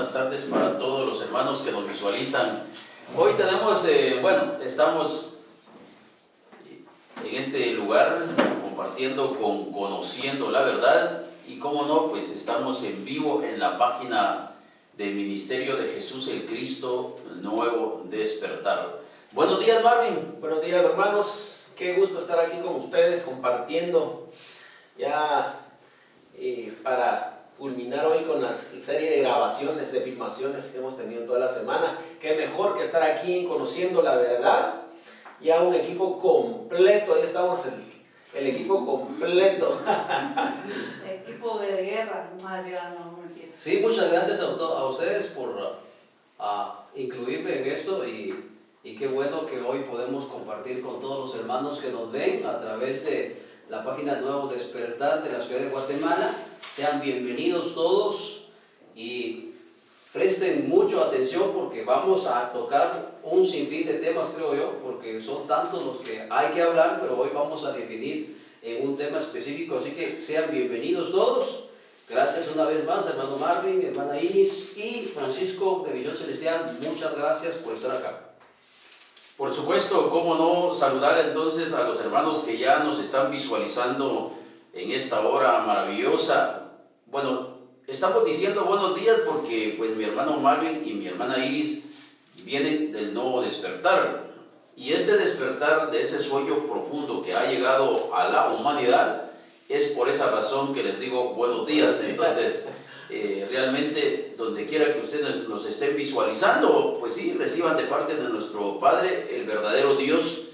buenas tardes para todos los hermanos que nos visualizan. Hoy tenemos, estamos en este lugar compartiendo con Conociendo la Verdad y cómo no, pues estamos en vivo en la página del Ministerio de Jesús el Cristo Nuevo Despertar. Buenos días, Marvin. Buenos días, hermanos. Qué gusto estar aquí con ustedes compartiendo ya para culminar hoy con la serie de grabaciones, de filmaciones que hemos tenido toda la semana. Qué mejor que estar aquí en Conociendo la Verdad. Ya un equipo completo, ahí estamos el equipo completo. Equipo de guerra, más ya no me entiendo. Sí, muchas gracias a ustedes por incluirme en esto y qué bueno que hoy podemos compartir con todos los hermanos que nos ven a través de la página Nuevo Despertar de la ciudad de Guatemala. Sean bienvenidos todos y presten mucha atención porque vamos a tocar un sinfín de temas, creo yo, porque son tantos los que hay que hablar, pero hoy vamos a definir en un tema específico, así que sean bienvenidos todos. Gracias una vez más, hermano Marvin, hermana Iris y Francisco de Visión Celestial, muchas gracias por estar acá. Por supuesto, cómo no saludar entonces a los hermanos que ya nos están visualizando en esta hora maravillosa. Bueno, estamos diciendo buenos días porque pues mi hermano Marvin y mi hermana Iris vienen del nuevo despertar. Y este despertar de ese sueño profundo que ha llegado a la humanidad es por esa razón que les digo buenos días. Entonces, realmente donde quiera que ustedes nos estén visualizando, pues sí, reciban de parte de nuestro Padre, el verdadero Dios,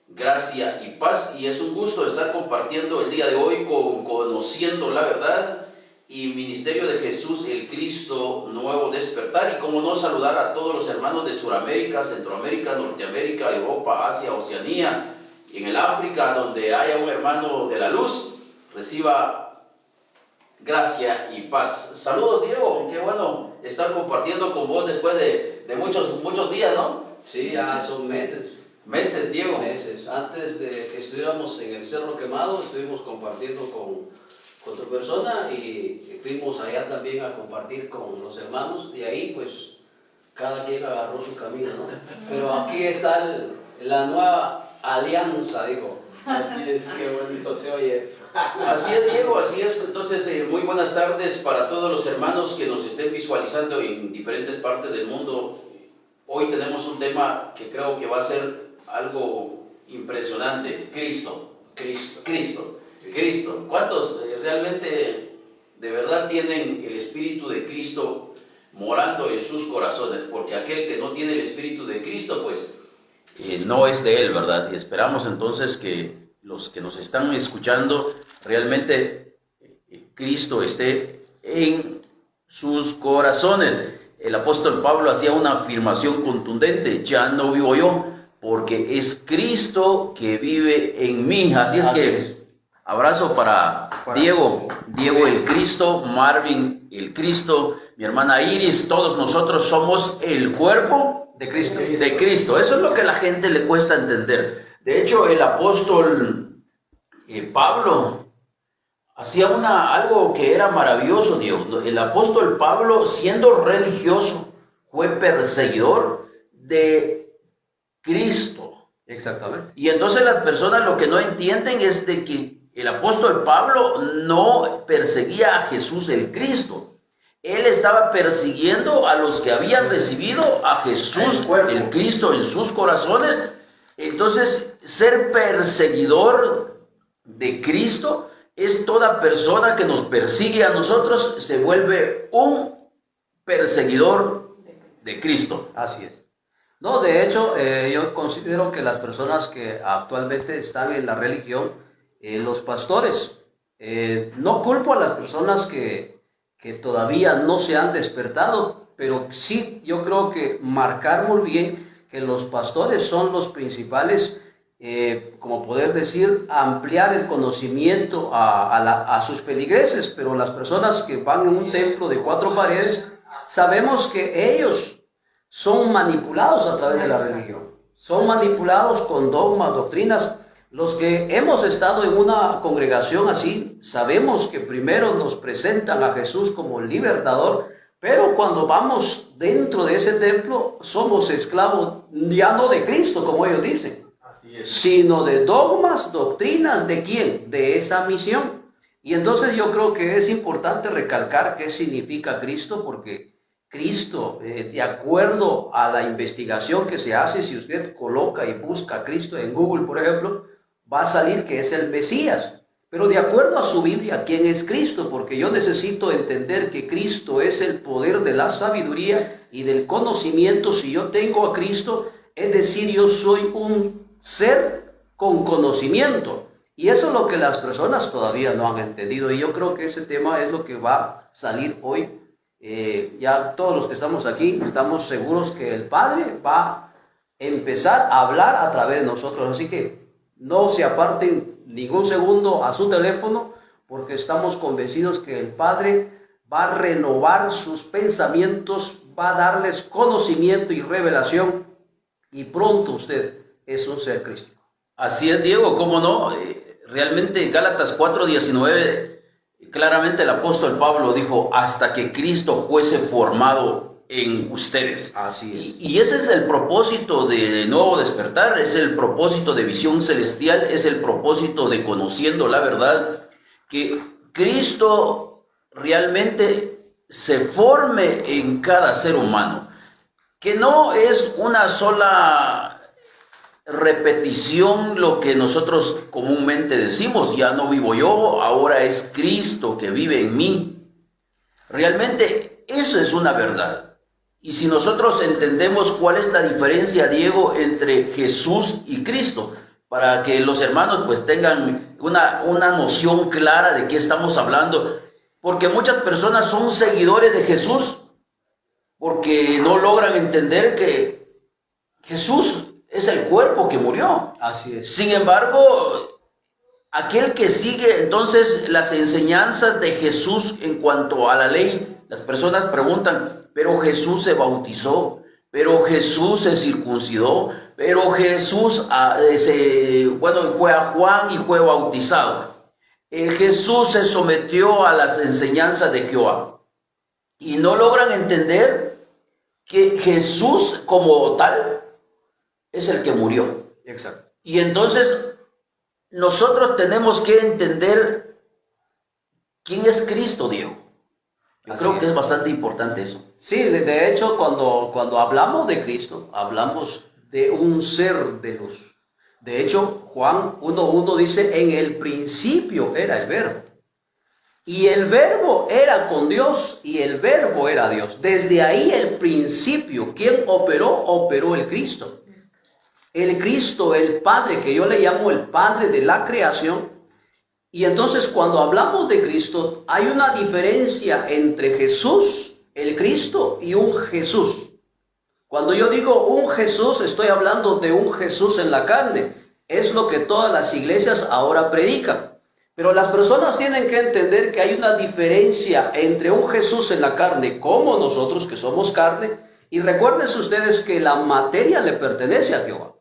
gracia y paz. Y es un gusto estar compartiendo el día de hoy con Conociendo la Verdad y Ministerio de Jesús el Cristo Nuevo Despertar, y como no saludar a todos los hermanos de Sudamérica, Centroamérica, Norteamérica, Europa, Asia, Oceanía, y en el África, donde haya un hermano de la luz, reciba gracia y paz. Saludos, Diego, qué bueno estar compartiendo con vos después de muchos días, ¿no? Sí, ya son meses. Meses, Diego. Meses. Antes de que estuviéramos en el Cerro Quemado, estuvimos compartiendo con tu persona y fuimos allá también a compartir con los hermanos, y ahí pues cada quien agarró su camino, ¿no? Pero aquí está la nueva alianza, digo. Así es, qué bonito se oye esto. Así es, Diego, así es. Entonces, muy buenas tardes para todos los hermanos que nos estén visualizando en diferentes partes del mundo. Hoy tenemos un tema que creo que va a ser algo impresionante: Cristo. ¿Cuántos realmente de verdad tienen el Espíritu de Cristo morando en sus corazones? Porque aquel que no tiene el Espíritu de Cristo, pues no es de él, ¿verdad? Y esperamos entonces que los que nos están escuchando, realmente Cristo esté en sus corazones. El apóstol Pablo hacía una afirmación contundente: ya no vivo yo, porque es Cristo que vive en mí. Así es que abrazo para Diego el Cristo, Marvin el Cristo, mi hermana Iris. Todos nosotros somos el cuerpo de Cristo. Eso es lo que a la gente le cuesta entender. De hecho, el apóstol Pablo hacía algo que era maravilloso, Diego. El apóstol Pablo, siendo religioso, fue perseguidor de Cristo. Exactamente. Y entonces las personas lo que no entienden es de que el apóstol Pablo no perseguía a Jesús el Cristo. Él estaba persiguiendo a los que habían recibido a Jesús el Cristo en sus corazones. Entonces, ser perseguidor de Cristo es toda persona que nos persigue a nosotros, se vuelve un perseguidor de Cristo. Así es. No, de hecho, yo considero que las personas que actualmente están en la religión, los pastores, no culpo a las personas que todavía no se han despertado, pero sí yo creo que marcar muy bien que los pastores son los principales, como poder decir, ampliar el conocimiento a sus feligreses, pero las personas que van en un templo de 4 paredes, sabemos que ellos son manipulados a través de la religión, son manipulados con dogmas, doctrinas. Los que hemos estado en una congregación así, sabemos que primero nos presentan a Jesús como libertador, Pero cuando vamos dentro de ese templo, somos esclavos ya no de Cristo, como ellos dicen, Así es. sino de dogmas, doctrinas, ¿de quién? De esa misión. Y entonces yo creo que es importante recalcar qué significa Cristo, porque Cristo, de acuerdo a la investigación que se hace, si usted coloca y busca a Cristo en Google, por ejemplo, va a salir que es el Mesías. Pero de acuerdo a su Biblia, ¿quién es Cristo? Porque yo necesito entender que Cristo es el poder de la sabiduría y del conocimiento. Si yo tengo a Cristo, es decir, yo soy un ser con conocimiento. Y eso es lo que las personas todavía no han entendido. Y yo creo que ese tema es lo que va a salir hoy. Ya todos los que estamos aquí estamos seguros que el Padre va a empezar a hablar a través de nosotros. Así que no se aparten ningún segundo a su teléfono, porque estamos convencidos que el Padre va a renovar sus pensamientos, va a darles conocimiento y revelación, y pronto usted es un ser crístico. Así es, Diego, ¿cómo no? Realmente Gálatas 4:19, claramente el apóstol Pablo dijo, hasta que Cristo fuese formado en ustedes. Así es. Y ese es el propósito de nuevo despertar, es el propósito de visión celestial, es el propósito de conociendo la verdad, que Cristo realmente se forme en cada ser humano, que no es una sola repetición lo que nosotros comúnmente decimos, ya no vivo yo, ahora es Cristo que vive en mí. Realmente eso es una verdad. Y si nosotros entendemos cuál es la diferencia, Diego, entre Jesús y Cristo, para que los hermanos pues tengan una noción clara de qué estamos hablando, porque muchas personas son seguidores de Jesús, porque no logran entender que Jesús es el cuerpo que murió. Así es. Sin embargo, aquel que sigue entonces las enseñanzas de Jesús en cuanto a la ley, las personas preguntan, pero Jesús se bautizó, pero Jesús se circuncidó, pero Jesús fue a Juan y fue bautizado. Jesús se sometió a las enseñanzas de Jehová. Y no logran entender que Jesús como tal es el que murió. Exacto. Y entonces nosotros tenemos que entender quién es Cristo, Diego. Yo creo que es bastante importante eso. Sí, de hecho, cuando hablamos de Cristo, hablamos de un ser de luz. De hecho, Juan 1:1 dice, en el principio era el verbo. Y el verbo era con Dios y el verbo era Dios. Desde ahí el principio, ¿quién operó? Operó el Cristo. El Cristo, el Padre, que yo le llamo el Padre de la creación. Y entonces cuando hablamos de Cristo, hay una diferencia entre Jesús, el Cristo, y un Jesús. Cuando yo digo un Jesús, estoy hablando de un Jesús en la carne. Es lo que todas las iglesias ahora predican. Pero las personas tienen que entender que hay una diferencia entre un Jesús en la carne, como nosotros que somos carne, y recuerden ustedes que la materia le pertenece a Jehová.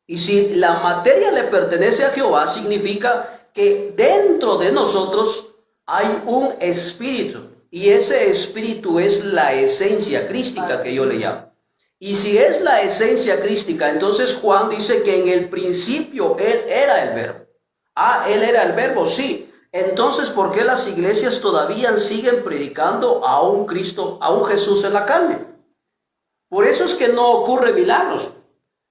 Y si la materia le pertenece a Jehová, significa que dentro de nosotros hay un espíritu, y ese espíritu es la esencia crística que yo le llamo. Y si es la esencia crística, entonces Juan dice que en el principio Él era el verbo. Ah, Él era el verbo, sí. Entonces, ¿por qué las iglesias todavía siguen predicando a un Cristo, a un Jesús en la carne? Por eso es que no ocurre milagros.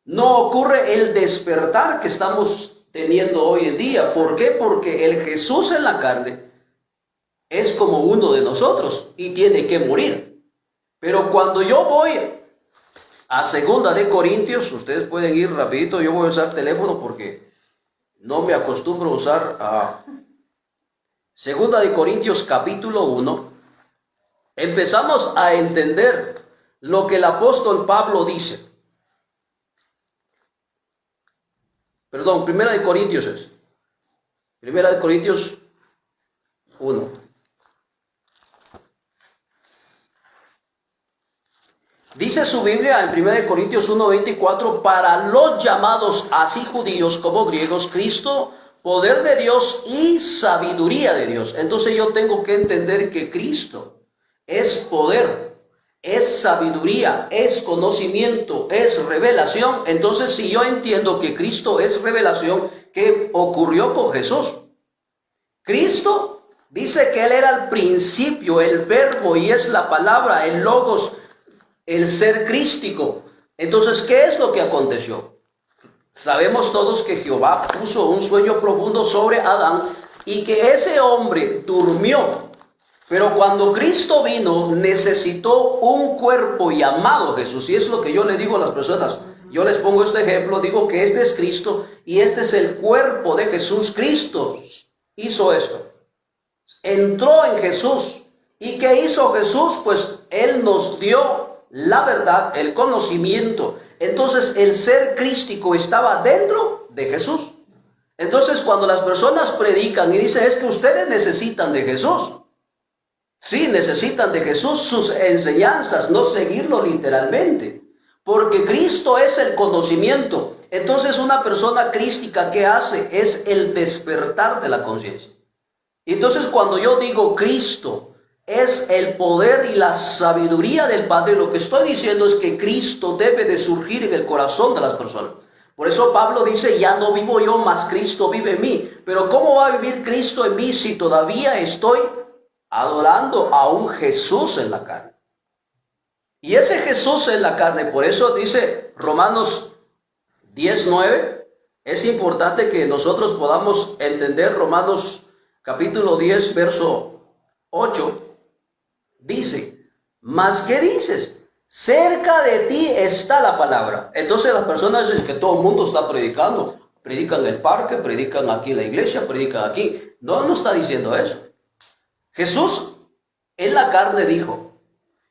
No ocurre el despertar que estamos teniendo hoy en día. ¿Por qué? Porque el Jesús en la carne es como uno de nosotros y tiene que morir. Pero cuando yo voy a 2 de Corintios, ustedes pueden ir rapidito, yo voy a usar teléfono porque no me acostumbro a usar 2 de Corintios capítulo 1. Empezamos a entender lo que el apóstol Pablo dice. Perdón, 1 de Corintios es. 1 de Corintios 1. Dice su Biblia en 1 de Corintios 1:24, para los llamados así judíos como griegos, Cristo, poder de Dios y sabiduría de Dios. Entonces yo tengo que entender que Cristo es poder es sabiduría, es conocimiento, es revelación. Entonces, si yo entiendo que Cristo es revelación, ¿qué ocurrió con Jesús? Cristo dice que Él era el principio, el verbo, y es la palabra, el logos, el ser crístico. Entonces, ¿qué es lo que aconteció? Sabemos todos que Jehová puso un sueño profundo sobre Adán y que ese hombre durmió. Pero cuando Cristo vino, necesitó un cuerpo llamado Jesús. Y es lo que yo le digo a las personas. Yo les pongo este ejemplo, digo que este es Cristo y este es el cuerpo de Jesús. Cristo hizo esto. Entró en Jesús. ¿Y qué hizo Jesús? Pues Él nos dio la verdad, el conocimiento. Entonces el ser crístico estaba dentro de Jesús. Entonces cuando las personas predican y dicen es que ustedes necesitan de Jesús. Sí, necesitan de Jesús, sus enseñanzas, no seguirlo literalmente. Porque Cristo es el conocimiento. Entonces una persona crística, ¿qué hace? Es el despertar de la conciencia. Entonces cuando yo digo Cristo es el poder y la sabiduría del Padre, lo que estoy diciendo es que Cristo debe de surgir en el corazón de las personas. Por eso Pablo dice, ya no vivo yo, mas Cristo vive en mí. Pero ¿cómo va a vivir Cristo en mí si todavía estoy adorando a un Jesús en la carne? Y ese Jesús en la carne, por eso dice Romanos 10:9, es importante que nosotros podamos entender Romanos capítulo 10, verso 8, dice, ¿mas qué dices? Cerca de ti está la palabra. Entonces las personas dicen que todo el mundo está predicando. Predican en el parque, predican aquí en la iglesia, predican aquí. No, no está diciendo eso. Jesús en la carne dijo,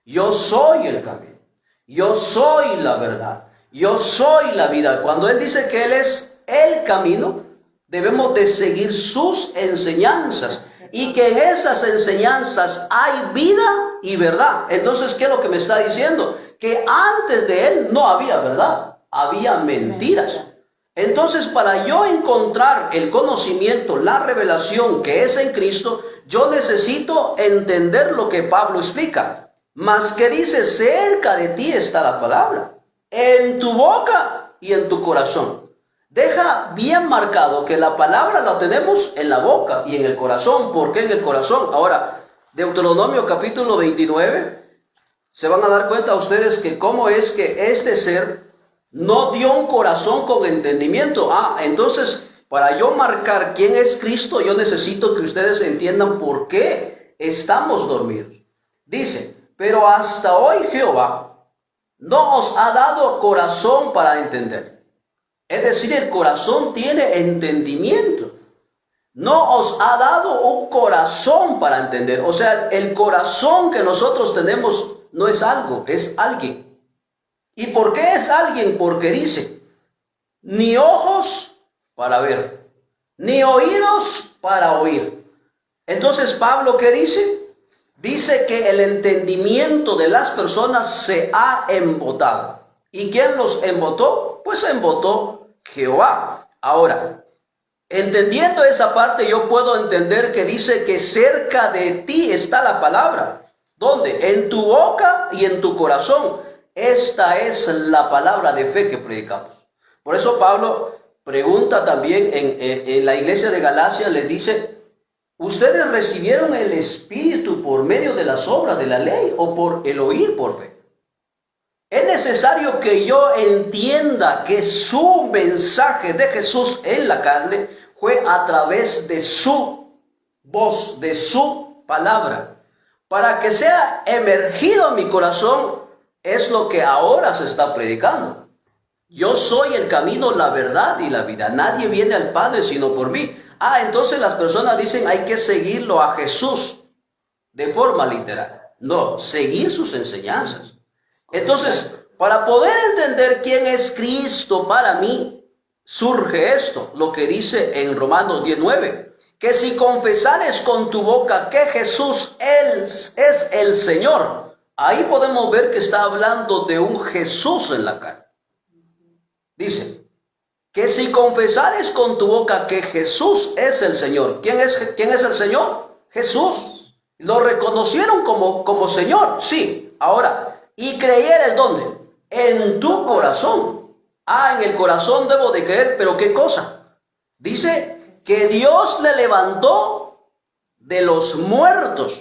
yo soy el camino, yo soy la verdad, yo soy la vida. Cuando Él dice que Él es el camino, debemos de seguir sus enseñanzas y que en esas enseñanzas hay vida y verdad. Entonces, ¿qué es lo que me está diciendo? Que antes de Él no había verdad, había mentiras. Entonces, para yo encontrar el conocimiento, la revelación que es en Cristo, yo necesito entender lo que Pablo explica. Mas que dice, cerca de ti está la palabra, en tu boca y en tu corazón. Deja bien marcado que la palabra la tenemos en la boca y en el corazón. ¿Por qué en el corazón? Ahora, Deuteronomio capítulo 29, se van a dar cuenta ustedes que cómo es que este ser no dio un corazón con entendimiento. Entonces, para yo marcar quién es Cristo, yo necesito que ustedes entiendan por qué estamos dormidos. Dice, pero hasta hoy Jehová no os ha dado corazón para entender. Es decir, el corazón tiene entendimiento. No os ha dado un corazón para entender. O sea, el corazón que nosotros tenemos no es algo, es alguien. ¿Y por qué es alguien? Porque dice, ni ojos para ver, ni oídos para oír. Entonces, Pablo, ¿qué dice? Dice que el entendimiento de las personas se ha embotado. ¿Y quién los embotó? Pues embotó Jehová. Ahora, entendiendo esa parte, yo puedo entender que dice que cerca de ti está la palabra. ¿Dónde? En tu boca y en tu corazón. Esta es la palabra de fe que predicamos. Por eso Pablo pregunta también en la iglesia de Galacia, les dice, ¿ustedes recibieron el Espíritu por medio de las obras de la ley o por el oír por fe? Es necesario que yo entienda que su mensaje de Jesús en la carne fue a través de su voz, de su palabra. Para que sea emergido en mi corazón, es lo que ahora se está predicando. Yo soy el camino, la verdad y la vida. Nadie viene al Padre sino por mí. Entonces las personas dicen hay que seguirlo a Jesús de forma literal. No, seguir sus enseñanzas. Entonces, para poder entender quién es Cristo para mí, surge esto, lo que dice en Romanos 10:9, que si confesares con tu boca que Jesús es el Señor, ahí podemos ver que está hablando de un Jesús en la carne. Dice, que si confesares con tu boca que Jesús es el Señor. ¿Quién es el Señor? Jesús. ¿Lo reconocieron como Señor? Sí. Ahora, y creyeres, ¿dónde? En tu corazón. En el corazón debo de creer, pero ¿qué cosa? Dice que Dios le levantó de los muertos.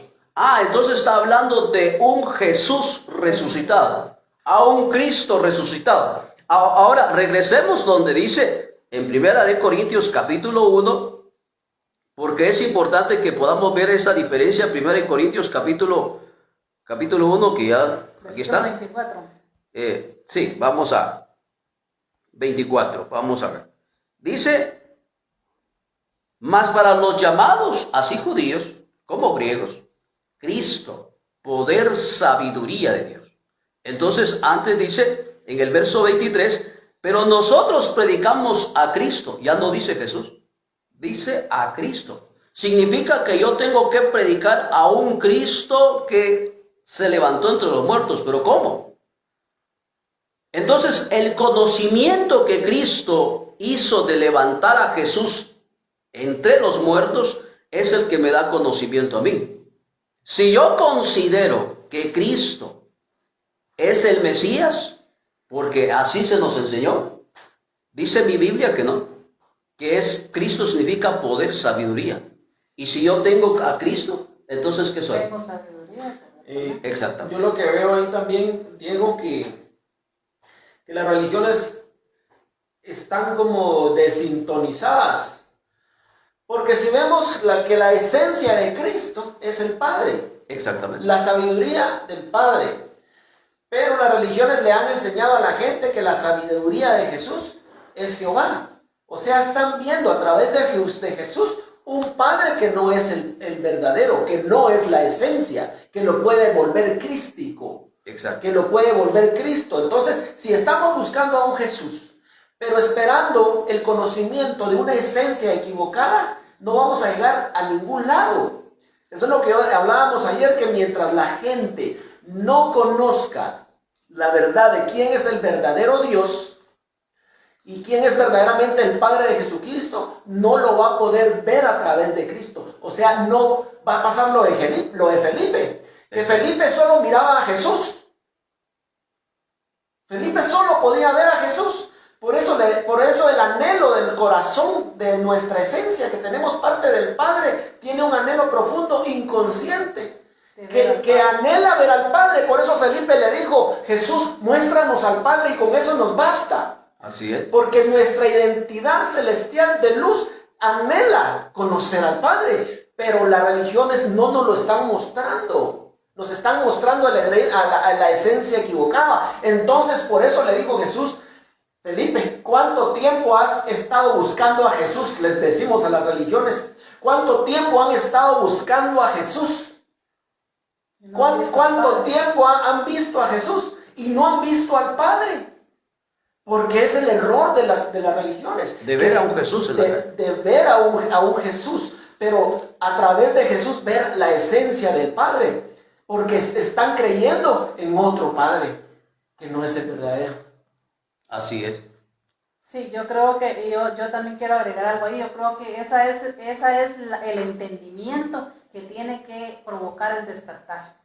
Entonces está hablando de un Jesús resucitado, a un Cristo resucitado. Ahora regresemos donde dice en 1 Corintios capítulo 1, porque es importante que podamos ver esa diferencia. 1 Corintios capítulo 1, que ya aquí está. 24. Sí, vamos a 24, vamos a ver. Dice, mas para los llamados, así judíos como griegos, Cristo, poder, sabiduría de Dios. Entonces, antes dice, en el verso 23, pero nosotros predicamos a Cristo. Ya no dice Jesús, dice a Cristo. Significa que yo tengo que predicar a un Cristo que se levantó entre los muertos. ¿Pero cómo? Entonces, el conocimiento que Cristo hizo de levantar a Jesús entre los muertos es el que me da conocimiento a mí. Si yo considero que Cristo es el Mesías, porque así se nos enseñó, dice mi Biblia que no, que Cristo significa poder, sabiduría. Y si yo tengo a Cristo, entonces ¿qué soy? Tengo sabiduría. Exactamente. Yo lo que veo ahí también, Diego, que las religiones están como desintonizadas. Porque si vemos que la esencia de Cristo es el Padre. Exactamente. La sabiduría del Padre. Pero las religiones le han enseñado a la gente que la sabiduría de Jesús es Jehová. O sea, están viendo a través de Jesús un Padre que no es el verdadero, que no es la esencia, que lo puede volver crístico. Exacto. Que lo puede volver Cristo. Entonces, si estamos buscando a un Jesús, pero esperando el conocimiento de una esencia equivocada, no vamos a llegar a ningún lado. Eso es lo que hablábamos ayer, que mientras la gente no conozca la verdad de quién es el verdadero Dios y quién es verdaderamente el Padre de Jesucristo, no lo va a poder ver a través de Cristo. O sea, no va a pasar lo de Felipe, que Felipe solo miraba a Jesús. Felipe solo podía ver a Jesús. Por eso el anhelo del corazón, de nuestra esencia, que tenemos parte del Padre, tiene un anhelo profundo, inconsciente, que anhela ver al Padre. Por eso Felipe le dijo, Jesús, muéstranos al Padre y con eso nos basta. Así es. Porque nuestra identidad celestial de luz anhela conocer al Padre, pero las religiones no nos lo están mostrando. Nos están mostrando a la esencia equivocada. Entonces, por eso le dijo Jesús, Felipe, ¿cuánto tiempo has estado buscando a Jesús? Les decimos a las religiones, ¿cuánto tiempo han estado buscando a Jesús? ¿Cuánto tiempo han visto a Jesús y no han visto al Padre? Porque es el error de las religiones. De ver a un Jesús. De ver a un Jesús, pero a través de Jesús ver la esencia del Padre. Porque están creyendo en otro Padre, que no es el verdadero. Así es. Sí, yo creo que yo también quiero agregar algo ahí. Yo creo que esa es el entendimiento que tiene que provocar el despertar.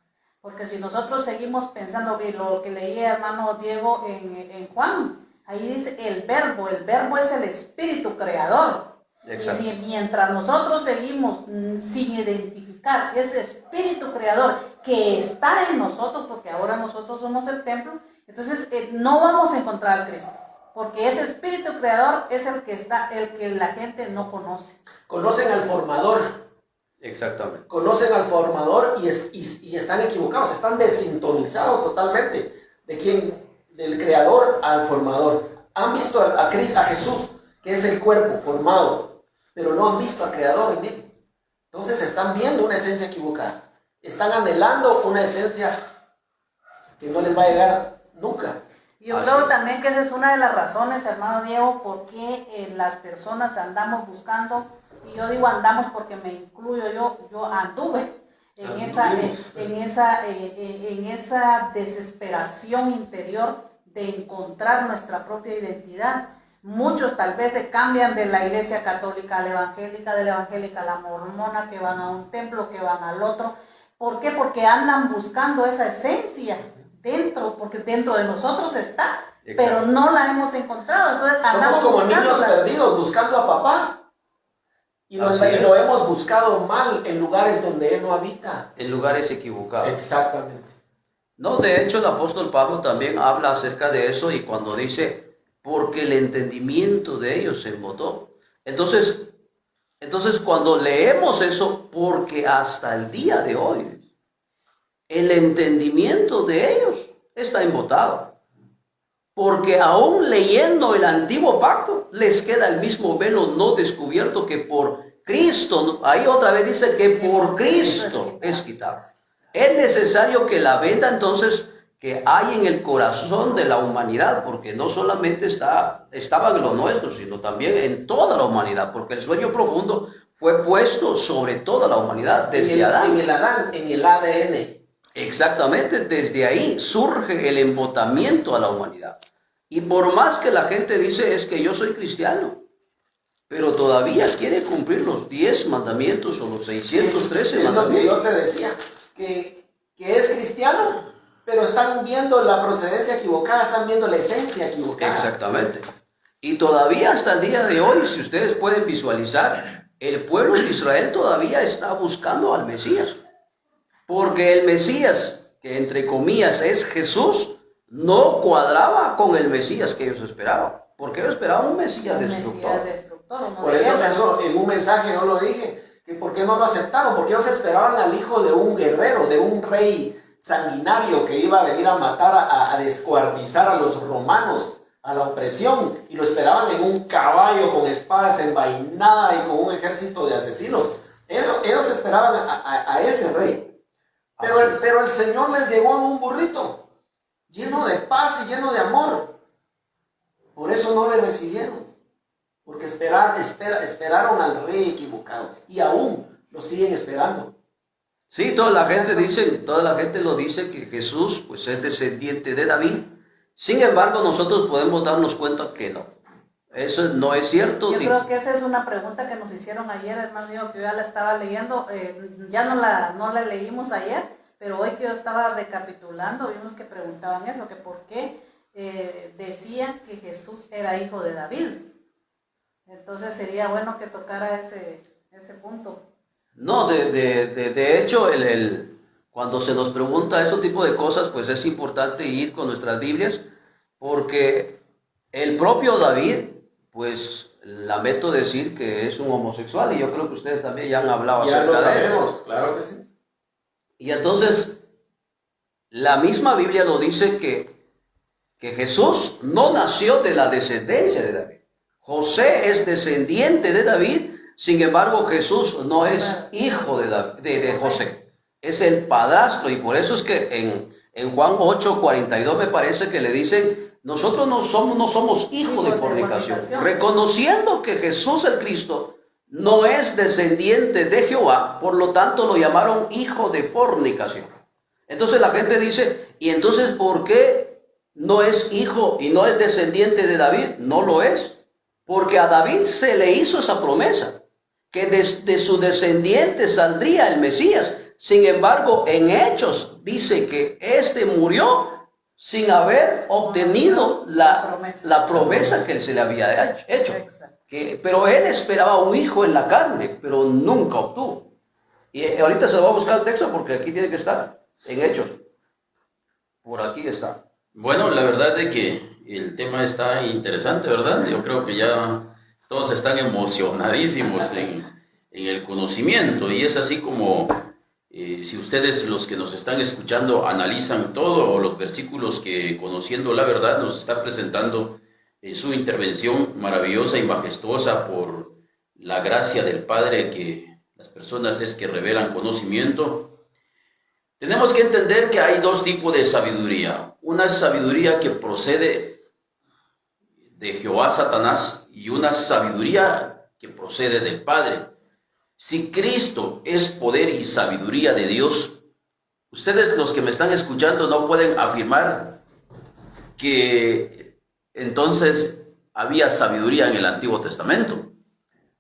Porque si nosotros seguimos pensando que lo que leía hermano Diego en Juan, ahí dice el verbo es el espíritu creador. Exacto. Y si mientras nosotros seguimos sin identificar ese espíritu creador que está en nosotros, porque ahora nosotros somos el templo, entonces no vamos a encontrar al Cristo, porque ese espíritu creador es el que la gente no conoce. Conocen al formador. Exactamente. Conocen al formador y están equivocados, están desintonizados totalmente de quién, del creador al formador. Han visto a Jesús, que es el cuerpo formado, pero no han visto al creador en él. Entonces están viendo una esencia equivocada. Están anhelando una esencia que no les va a llegar nunca. Yo creo también que esa es una de las razones, hermano Diego, por qué las personas andamos buscando, y yo digo andamos porque me incluyo, yo anduve en esa desesperación interior de encontrar nuestra propia identidad. Muchos tal vez se cambian de la iglesia católica a la evangélica, de la evangélica a la mormona, que van a un templo, que van al otro. ¿Por qué? Porque andan buscando esa esencia dentro, porque dentro de nosotros está, Exacto. pero no la hemos encontrado. Entonces Somos andamos como niños buscándola. perdidos buscando a papá. Y Así es. lo hemos buscado mal en lugares donde Él no habita. En lugares equivocados. Exactamente. No, de hecho el apóstol Pablo también habla acerca de eso y cuando dice, porque el entendimiento de ellos se embotó. Entonces cuando leemos eso, porque hasta el día de hoy, el entendimiento de ellos está embotado. Porque aún leyendo el antiguo pacto, les queda el mismo velo no descubierto que por Cristo. Ahí otra vez dice que por Cristo es quitado. Es necesario que la venda entonces que hay en el corazón de la humanidad, porque no solamente estaba en lo nuestro, sino también en toda la humanidad, porque el sueño profundo fue puesto sobre toda la humanidad, desde Adán. En el ADN. Exactamente, desde ahí surge el embotamiento a la humanidad. Y por más que la gente dice es que yo soy cristiano, pero todavía quiere cumplir los 10 mandamientos o los 613 Es lo que mandamientos. yo te decía, que es cristiano, pero están viendo la procedencia equivocada, están viendo la esencia equivocada. Exactamente. Y todavía hasta el día de hoy, si ustedes pueden visualizar, el pueblo de Israel todavía está buscando al Mesías. Porque el Mesías, que entre comillas es Jesús, no cuadraba con el Mesías que ellos esperaban. Porque ellos esperaban un Mesías Un destructor. Mesías destructor, uno Por de eso guerra. en un mensaje yo lo dije, que por qué no lo aceptaron, porque ellos esperaban al hijo de un guerrero, de un rey sanguinario que iba a venir a matar, a descuartizar a los romanos, a la opresión, y lo esperaban en un caballo con espada desenvainada y con un ejército de asesinos. Ellos esperaban a ese rey. Pero el Señor les llegó en un burrito, lleno de paz y lleno de amor. Por eso no le recibieron, porque esperaron al rey equivocado y aún lo siguen esperando. Sí, toda la gente lo dice que Jesús pues es descendiente de David. Sin embargo, nosotros podemos darnos cuenta que no. Eso no es cierto. Yo creo que esa es una pregunta que nos hicieron ayer, hermano Diego, que yo ya la estaba leyendo. Ya no la leímos ayer, pero hoy que yo estaba recapitulando, vimos que preguntaban eso, que por qué decían que Jesús era hijo de David. Entonces sería bueno que tocara ese punto. No, de hecho, cuando se nos pregunta ese tipo de cosas, pues es importante ir con nuestras Biblias, porque el propio David, pues lamento decir que es un homosexual, y yo creo que ustedes también ya han hablado Ya lo acerca de sabemos, eso. claro que sí. Y entonces, la misma Biblia lo dice que Jesús no nació de la descendencia de David. José es descendiente de David, sin embargo Jesús no es hijo de José, es el padrastro, y por eso es que en Juan 8:42 me parece que le dicen, nosotros no somos hijos de fornicación, reconociendo que Jesús el Cristo no es descendiente de Jehová, por lo tanto lo llamaron hijo de fornicación. Entonces la gente dice, ¿y entonces por qué no es hijo y no es descendiente de David? No lo es, porque a David se le hizo esa promesa, que de su descendiente saldría el Mesías. Sin embargo, en Hechos dice que éste murió sin haber obtenido la promesa que se le había hecho. Pero él esperaba un hijo en la carne, pero nunca obtuvo. Y ahorita se va a buscar el texto porque aquí tiene que estar, en Hechos. Por aquí está. Bueno, la verdad es que el tema está interesante, ¿verdad? Yo creo que ya todos están emocionadísimos en el conocimiento, y es así como si ustedes, los que nos están escuchando, analizan todos los versículos que Conociendo la Verdad nos está presentando en su intervención maravillosa y majestuosa por la gracia del Padre, que las personas es que revelan conocimiento. Tenemos que entender que hay dos tipos de sabiduría. Una sabiduría que procede de Jehová Satanás y una sabiduría que procede del Padre. Si Cristo es poder y sabiduría de Dios, ustedes, los que me están escuchando, no pueden afirmar que entonces había sabiduría en el Antiguo Testamento,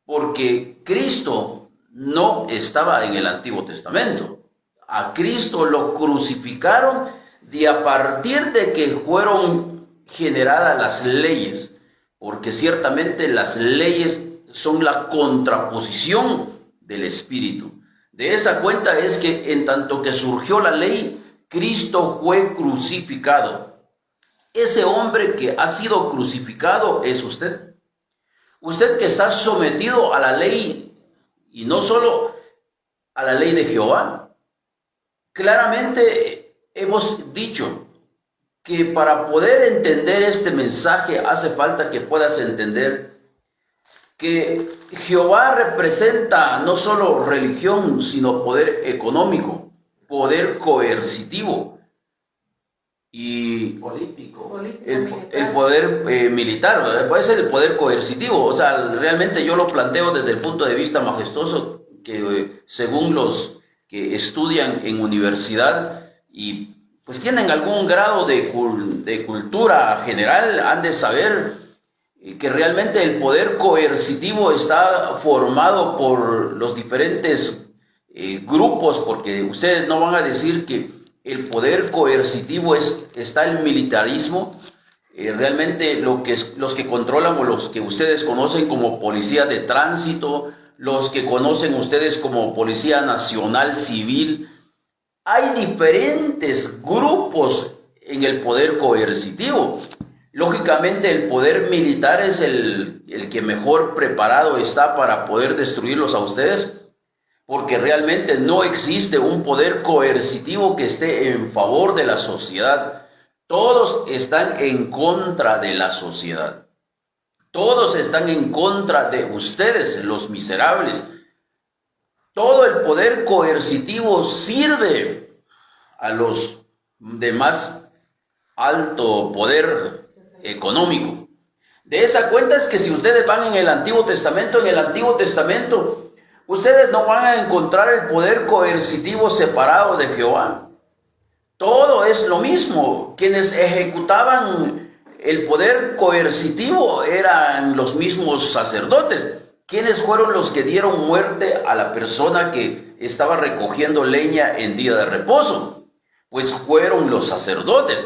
porque Cristo no estaba en el Antiguo Testamento. A Cristo lo crucificaron de a partir de que fueron generadas las leyes, porque ciertamente las leyes son la contraposición del Espíritu. De esa cuenta es que en tanto que surgió la ley, Cristo fue crucificado. Ese hombre que ha sido crucificado es usted. Usted que está sometido a la ley, y no solo a la ley de Jehová. Claramente hemos dicho que para poder entender este mensaje hace falta que puedas entender que Jehová representa no solo religión, sino poder económico, poder coercitivo y político. el poder militar, ¿verdad? Puede ser el poder coercitivo. O sea, realmente yo lo planteo desde el punto de vista majestuoso, que según los que estudian en universidad y pues tienen algún grado de cultura general, han de saber que realmente el poder coercitivo está formado por los diferentes grupos, porque ustedes no van a decir que el poder coercitivo está el militarismo. Realmente los que controlan, o los que ustedes conocen como policía de tránsito, los que conocen ustedes como Policía Nacional Civil, hay diferentes grupos en el poder coercitivo. Lógicamente el poder militar es el que mejor preparado está para poder destruirlos a ustedes, porque realmente no existe un poder coercitivo que esté en favor de la sociedad. Todos están en contra de la sociedad. Todos están en contra de ustedes, los miserables. Todo el poder coercitivo sirve a los de más alto poder económico. De esa cuenta es que si ustedes van en el Antiguo Testamento, ustedes no van a encontrar el poder coercitivo separado de Jehová. Todo es lo mismo. Quienes ejecutaban el poder coercitivo eran los mismos sacerdotes. ¿Quiénes fueron los que dieron muerte a la persona que estaba recogiendo leña en día de reposo? Pues fueron los sacerdotes.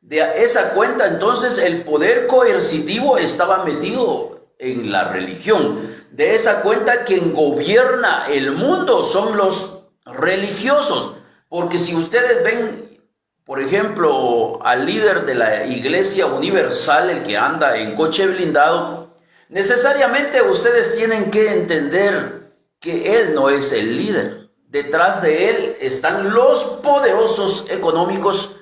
De esa cuenta, entonces, el poder coercitivo estaba metido en la religión. De esa cuenta, quien gobierna el mundo son los religiosos. Porque si ustedes ven, por ejemplo, al líder de la Iglesia Universal, el que anda en coche blindado, necesariamente ustedes tienen que entender que él no es el líder. Detrás de él están los poderosos económicos.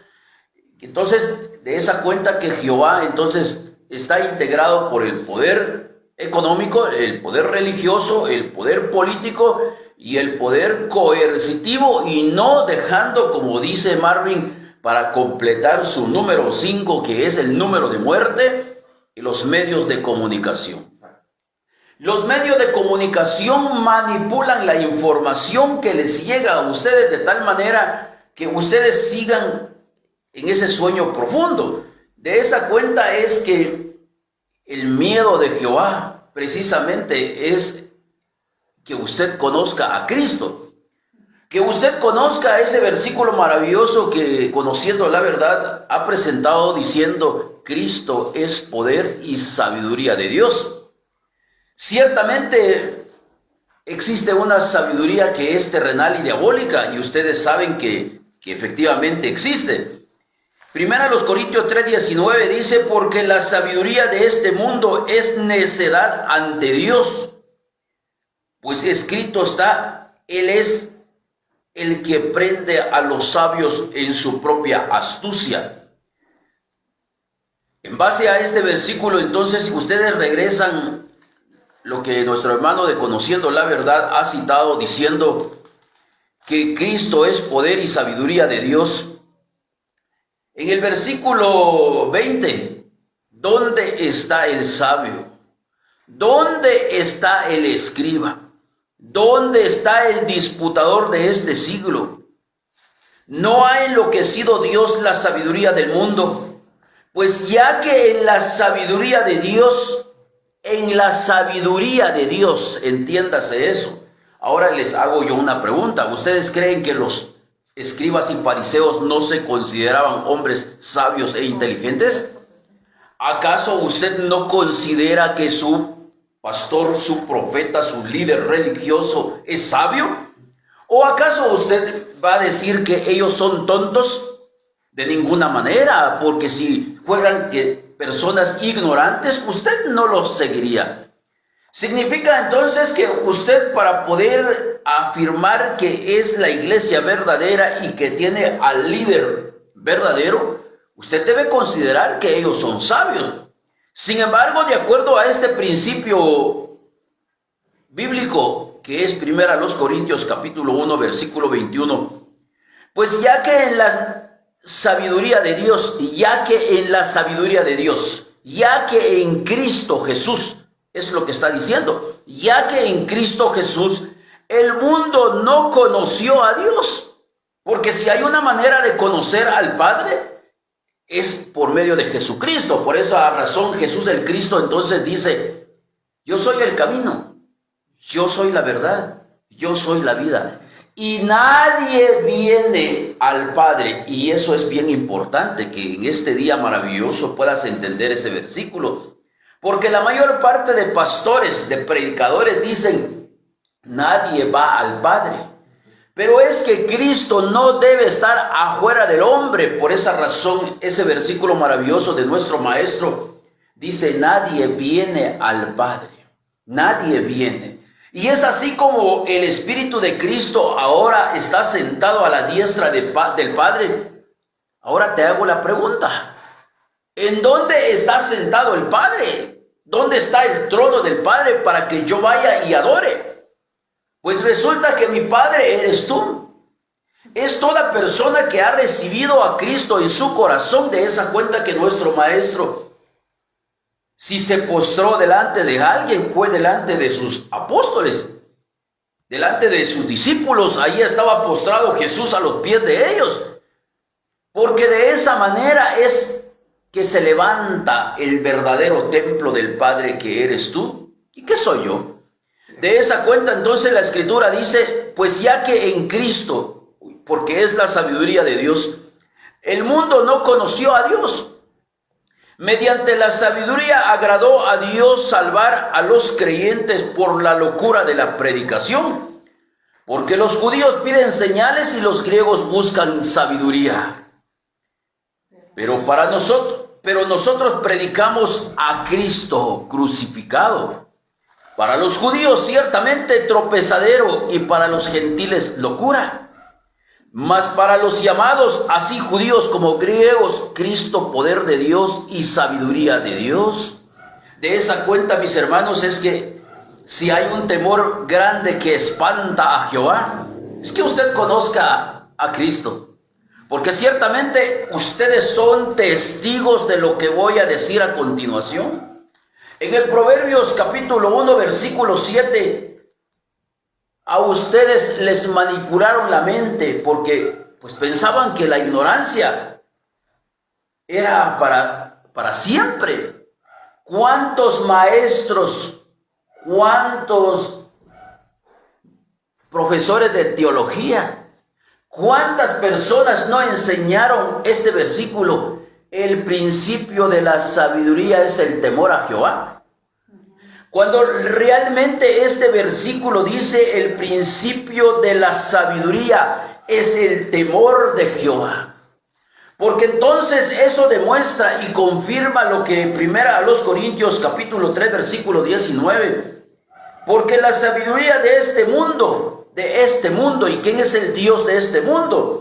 Entonces, de esa cuenta que Jehová entonces está integrado por el poder económico, el poder religioso, el poder político y el poder coercitivo, y no dejando, como dice Marvin, para completar su número 5, que es el número de muerte, y los medios de comunicación. Los medios de comunicación manipulan la información que les llega a ustedes de tal manera que ustedes sigan en ese sueño profundo. De esa cuenta es que el miedo de Jehová precisamente es que usted conozca a Cristo, que usted conozca ese versículo maravilloso que, conociendo la verdad, ha presentado diciendo: Cristo es poder y sabiduría de Dios. Ciertamente existe una sabiduría que es terrenal y diabólica, y ustedes saben que efectivamente existe. Primera los Corintios 3:19 dice: porque la sabiduría de este mundo es necedad ante Dios, pues escrito está: Él es el que prende a los sabios en su propia astucia. En base a este versículo, entonces, si ustedes regresan lo que nuestro hermano de Conociendo la Verdad ha citado, diciendo que Cristo es poder y sabiduría de Dios, en el versículo 20, ¿dónde está el sabio? ¿Dónde está el escriba? ¿Dónde está el disputador de este siglo? ¿No ha enloquecido Dios la sabiduría del mundo? Pues ya que en la sabiduría de Dios, entiéndase eso. Ahora les hago yo una pregunta. ¿Ustedes creen que los escribas y fariseos no se consideraban hombres sabios e inteligentes? ¿Acaso usted no considera que su pastor, su profeta, su líder religioso es sabio? ¿O acaso usted va a decir que ellos son tontos? De ninguna manera, porque si fueran personas ignorantes, usted no los seguiría. Significa entonces que usted, para poder afirmar que es la iglesia verdadera y que tiene al líder verdadero, usted debe considerar que ellos son sabios. Sin embargo, de acuerdo a este principio bíblico, que es 1 Corintios capítulo 1, versículo 21, pues ya que en la sabiduría de Dios, ya que en Cristo Jesús, es lo que está diciendo, ya que en Cristo Jesús el mundo no conoció a Dios, porque si hay una manera de conocer al Padre, es por medio de Jesucristo. Por esa razón Jesús el Cristo entonces dice: yo soy el camino, yo soy la verdad, yo soy la vida, y nadie viene al Padre. Y eso es bien importante, que en este día maravilloso puedas entender ese versículo, porque la mayor parte de pastores, de predicadores dicen: nadie va al Padre. Pero es que Cristo no debe estar afuera del hombre. Por esa razón, ese versículo maravilloso de nuestro Maestro dice: nadie viene al Padre, nadie viene. Y es así como el Espíritu de Cristo ahora está sentado a la diestra del Padre. Ahora te hago la pregunta: ¿en dónde está sentado el Padre? ¿Dónde está el trono del Padre para que yo vaya y adore? Pues resulta que mi Padre eres tú. Es toda persona que ha recibido a Cristo en su corazón. De esa cuenta que nuestro Maestro, si se postró delante de alguien, fue delante de sus apóstoles, delante de sus discípulos. Ahí estaba postrado Jesús a los pies de ellos, porque de esa manera es que se levanta el verdadero templo del Padre, que eres tú y que soy yo. De esa cuenta entonces la Escritura dice: pues ya que en Cristo, porque es la sabiduría de Dios, el mundo no conoció a Dios, mediante la sabiduría agradó a Dios salvar a los creyentes por la locura de la predicación, porque los judíos piden señales y los griegos buscan sabiduría. Pero nosotros predicamos a Cristo crucificado, para los judíos ciertamente tropezadero, y para los gentiles locura. Mas para los llamados, así judíos como griegos, Cristo poder de Dios y sabiduría de Dios. De esa cuenta, mis hermanos, es que si hay un temor grande que espanta a Jehová, es que usted conozca a Cristo. Porque ciertamente ustedes son testigos de lo que voy a decir a continuación. En el Proverbios capítulo 1, versículo 7, a ustedes les manipularon la mente porque pues pensaban que la ignorancia era para siempre. ¿Cuántos maestros, cuántos profesores de teología, cuántas personas no enseñaron este versículo? El principio de la sabiduría es el temor a Jehová. Cuando realmente este versículo dice: el principio de la sabiduría es el temor de Jehová. Porque entonces eso demuestra y confirma lo que 1 Corintios capítulo 3 versículo 19. Porque la sabiduría de este mundo, ¿y quién es el Dios de este mundo?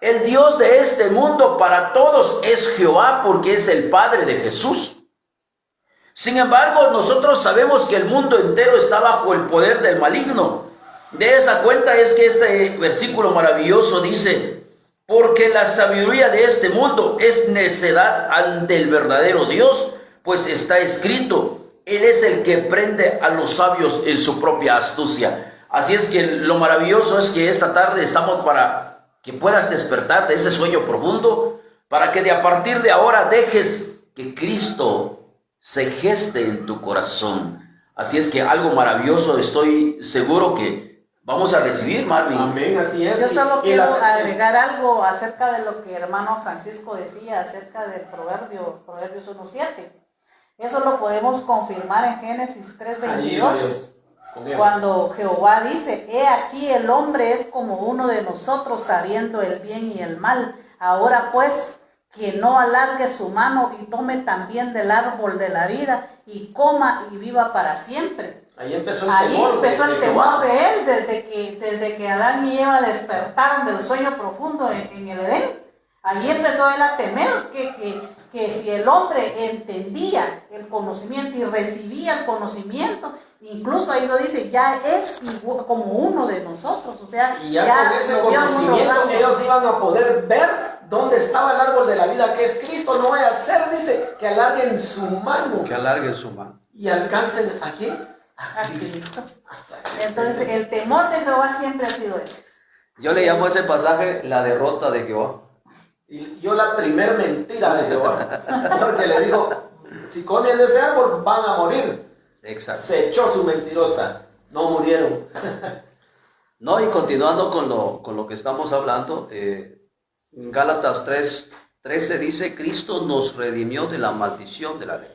El Dios de este mundo para todos es Jehová, porque es el Padre de Jesús. Sin embargo, nosotros sabemos que el mundo entero está bajo el poder del maligno. De esa cuenta es que este versículo maravilloso dice: porque la sabiduría de este mundo es necedad ante el verdadero Dios, pues está escrito: Él es el que prende a los sabios en su propia astucia. Así es que lo maravilloso es que esta tarde estamos para que puedas despertar de ese sueño profundo, para que a partir de ahora dejes que Cristo se geste en tu corazón. Así es que algo maravilloso, estoy seguro que vamos a recibir, Marvin. Amén, así es. Yo solo Y quiero la- agregar algo acerca de lo que hermano Francisco decía acerca del Proverbios 1:7. Eso lo podemos confirmar en Génesis Ahí, 3:22, con él. cuando Jehová dice: he aquí el hombre es como uno de nosotros, sabiendo el bien y el mal. Ahora pues, que no alargue su mano y tome también del árbol de la vida y coma y viva para siempre. Ahí empezó el Ahí temor. empezó de el Jehová. temor de él, desde que Adán y Eva despertaron del sueño profundo en el Edén. Allí empezó él a temer que si el hombre entendía el conocimiento y recibía el conocimiento, incluso ahí lo dice, ya es igual, como uno de nosotros. O sea, Y ya con ese lo vio en otro conocimiento rango. ellos iban a poder ver dónde estaba el árbol de la vida, que es Cristo. No vaya a ser, dice, que alarguen su mano Que alarguen su mano. y alcancen ¿a quién? A Cristo. Entonces, el temor de Jehová siempre ha sido ese. Yo le llamo a ese pasaje la derrota de Jehová. Y yo la primer mentira de Jehová, porque le dijo, si comen de ese árbol van a morir. Exacto. Se echó su mentirota, no murieron. No, y continuando con lo que estamos hablando, en Gálatas 3:13 dice, Cristo nos redimió de la maldición de la ley.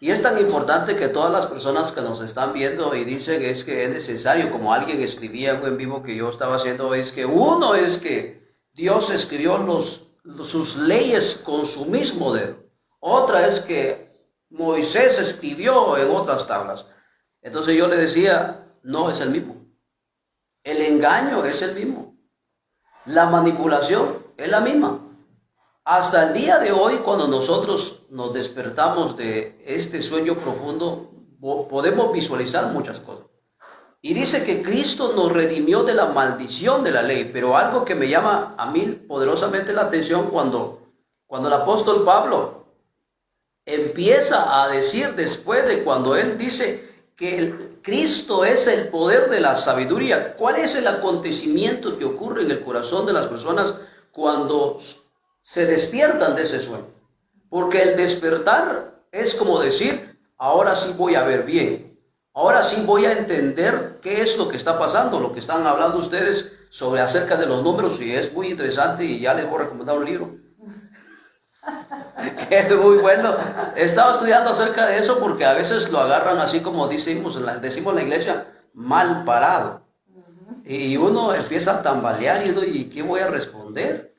Y es tan importante que todas las personas que nos están viendo y dicen es que es necesario, como alguien escribía en un en vivo que yo estaba haciendo, es que uno es que Dios escribió sus leyes con su mismo dedo. Otra es que Moisés escribió en otras tablas. Entonces yo le decía, no es el mismo. El engaño es el mismo. La manipulación es la misma. Hasta el día de hoy, cuando nosotros nos despertamos de este sueño profundo, podemos visualizar muchas cosas. Y dice que Cristo nos redimió de la maldición de la ley, pero algo que me llama a mí poderosamente la atención cuando el apóstol Pablo empieza a decir después de cuando él dice que Cristo es el poder de la sabiduría. ¿Cuál es el acontecimiento que ocurre en el corazón de las personas cuando se despiertan de ese sueño? Porque el despertar es como decir, ahora sí voy a ver bien, ahora sí voy a entender qué es lo que está pasando, lo que están hablando ustedes sobre acerca de los números, y es muy interesante, y ya les voy a recomendar un libro. Que es muy bueno. He estado estudiando acerca de eso porque a veces lo agarran así como decimos en la iglesia, mal parado. Y uno empieza a tambalear y uno, ¿y qué voy a responder?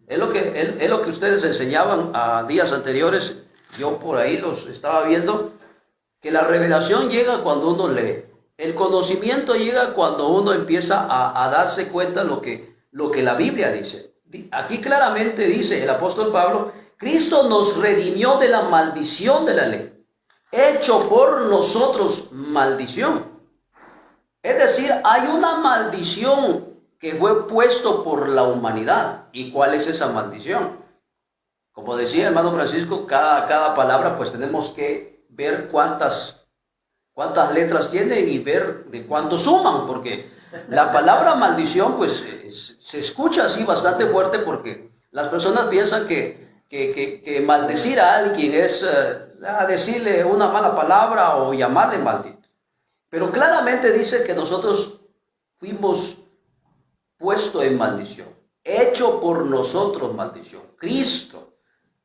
Es lo que ustedes enseñaban a días anteriores. Yo por ahí los estaba viendo, que la revelación llega cuando uno lee. El conocimiento llega cuando uno empieza a darse cuenta lo que la Biblia dice. Aquí claramente dice el apóstol Pablo, Cristo nos redimió de la maldición de la ley, hecho por nosotros maldición. Es decir, hay una maldición que fue puesto por la humanidad. ¿Y cuál es esa maldición? Como decía el hermano Francisco, cada palabra pues tenemos que ver cuántas letras tiene y ver de cuánto suman, porque la palabra maldición pues se escucha así bastante fuerte, porque las personas piensan que maldecir a alguien es decirle una mala palabra o llamarle maldito. Pero claramente dice que nosotros fuimos puestos en maldición, hecho por nosotros maldición. Cristo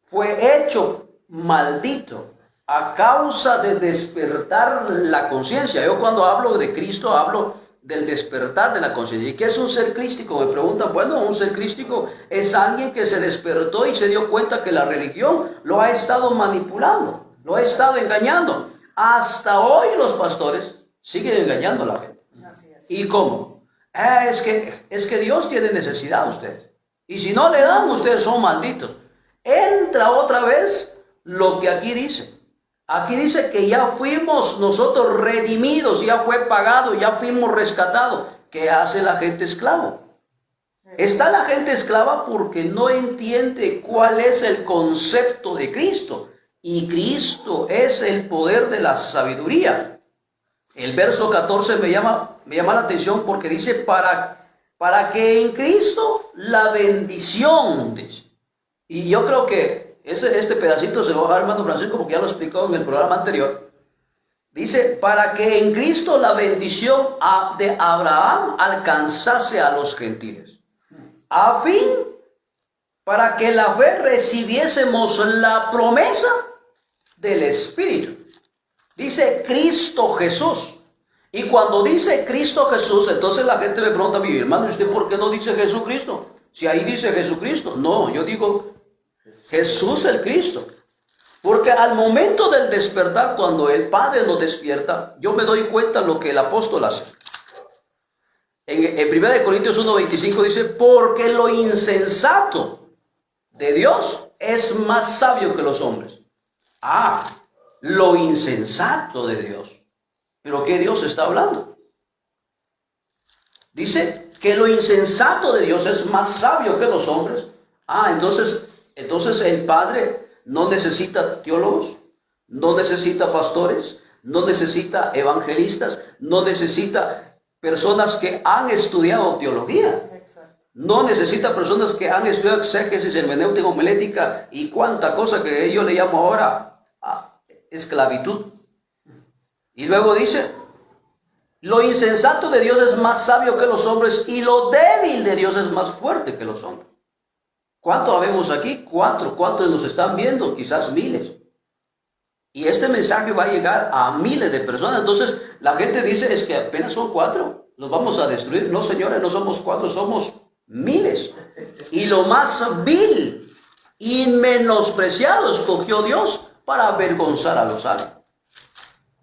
fue hecho maldito a causa de despertar la conciencia. Yo cuando hablo de Cristo hablo del despertar de la conciencia. ¿Y qué es un ser crístico? Me preguntan. Bueno, un ser crístico es alguien que se despertó y se dio cuenta que la religión lo ha estado manipulando, lo ha estado engañando. Hasta hoy los pastores siguen engañando a la gente. Así es. ¿Y cómo? Es que Dios tiene necesidad de ustedes. Y si no le dan, ustedes son malditos. Entra otra vez lo que aquí dice. Aquí dice que ya fuimos nosotros redimidos, ya fue pagado, ya fuimos rescatados. ¿Qué hace la gente esclava? Está la gente esclava porque no entiende cuál es el concepto de Cristo. Y Cristo es el poder de la sabiduría. El verso 14 me llama la atención porque dice, para que en Cristo la bendición, dice. Y yo creo que este pedacito se lo va a dar hermano Francisco porque ya lo explicó en el programa anterior. Dice, para que en Cristo la bendición de Abraham alcanzase a los gentiles, a fin para que la fe recibiésemos la promesa del Espíritu. Dice Cristo Jesús. Y cuando dice Cristo Jesús, entonces la gente le pregunta a mi hermano, ¿usted por qué no dice Jesucristo? Si ahí dice Jesucristo. No, yo digo Jesús el Cristo. Porque al momento del despertar, cuando el Padre nos despierta, yo me doy cuenta de lo que el apóstol hace. En 1 Corintios 1:25 dice, porque lo insensato de Dios es más sabio que los hombres. Lo insensato de Dios. ¿Pero qué Dios está hablando? Dice que lo insensato de Dios es más sabio que los hombres. Entonces el Padre no necesita teólogos, no necesita pastores, no necesita evangelistas, no necesita personas que han estudiado teología. No necesita personas que han estudiado exégesis, hermenéutica, homilética y cuánta cosa que yo le llamo ahora esclavitud. Y luego dice, lo insensato de Dios es más sabio que los hombres y lo débil de Dios es más fuerte que los hombres. ¿Cuántos habemos aquí? ¿Cuántos nos están viendo? Quizás miles. Y este mensaje va a llegar a miles de personas. Entonces la gente dice, es que apenas son 4, los vamos a destruir. No, señores, no somos 4, somos miles. Y lo más vil y menospreciado escogió Dios para avergonzar a los sabios.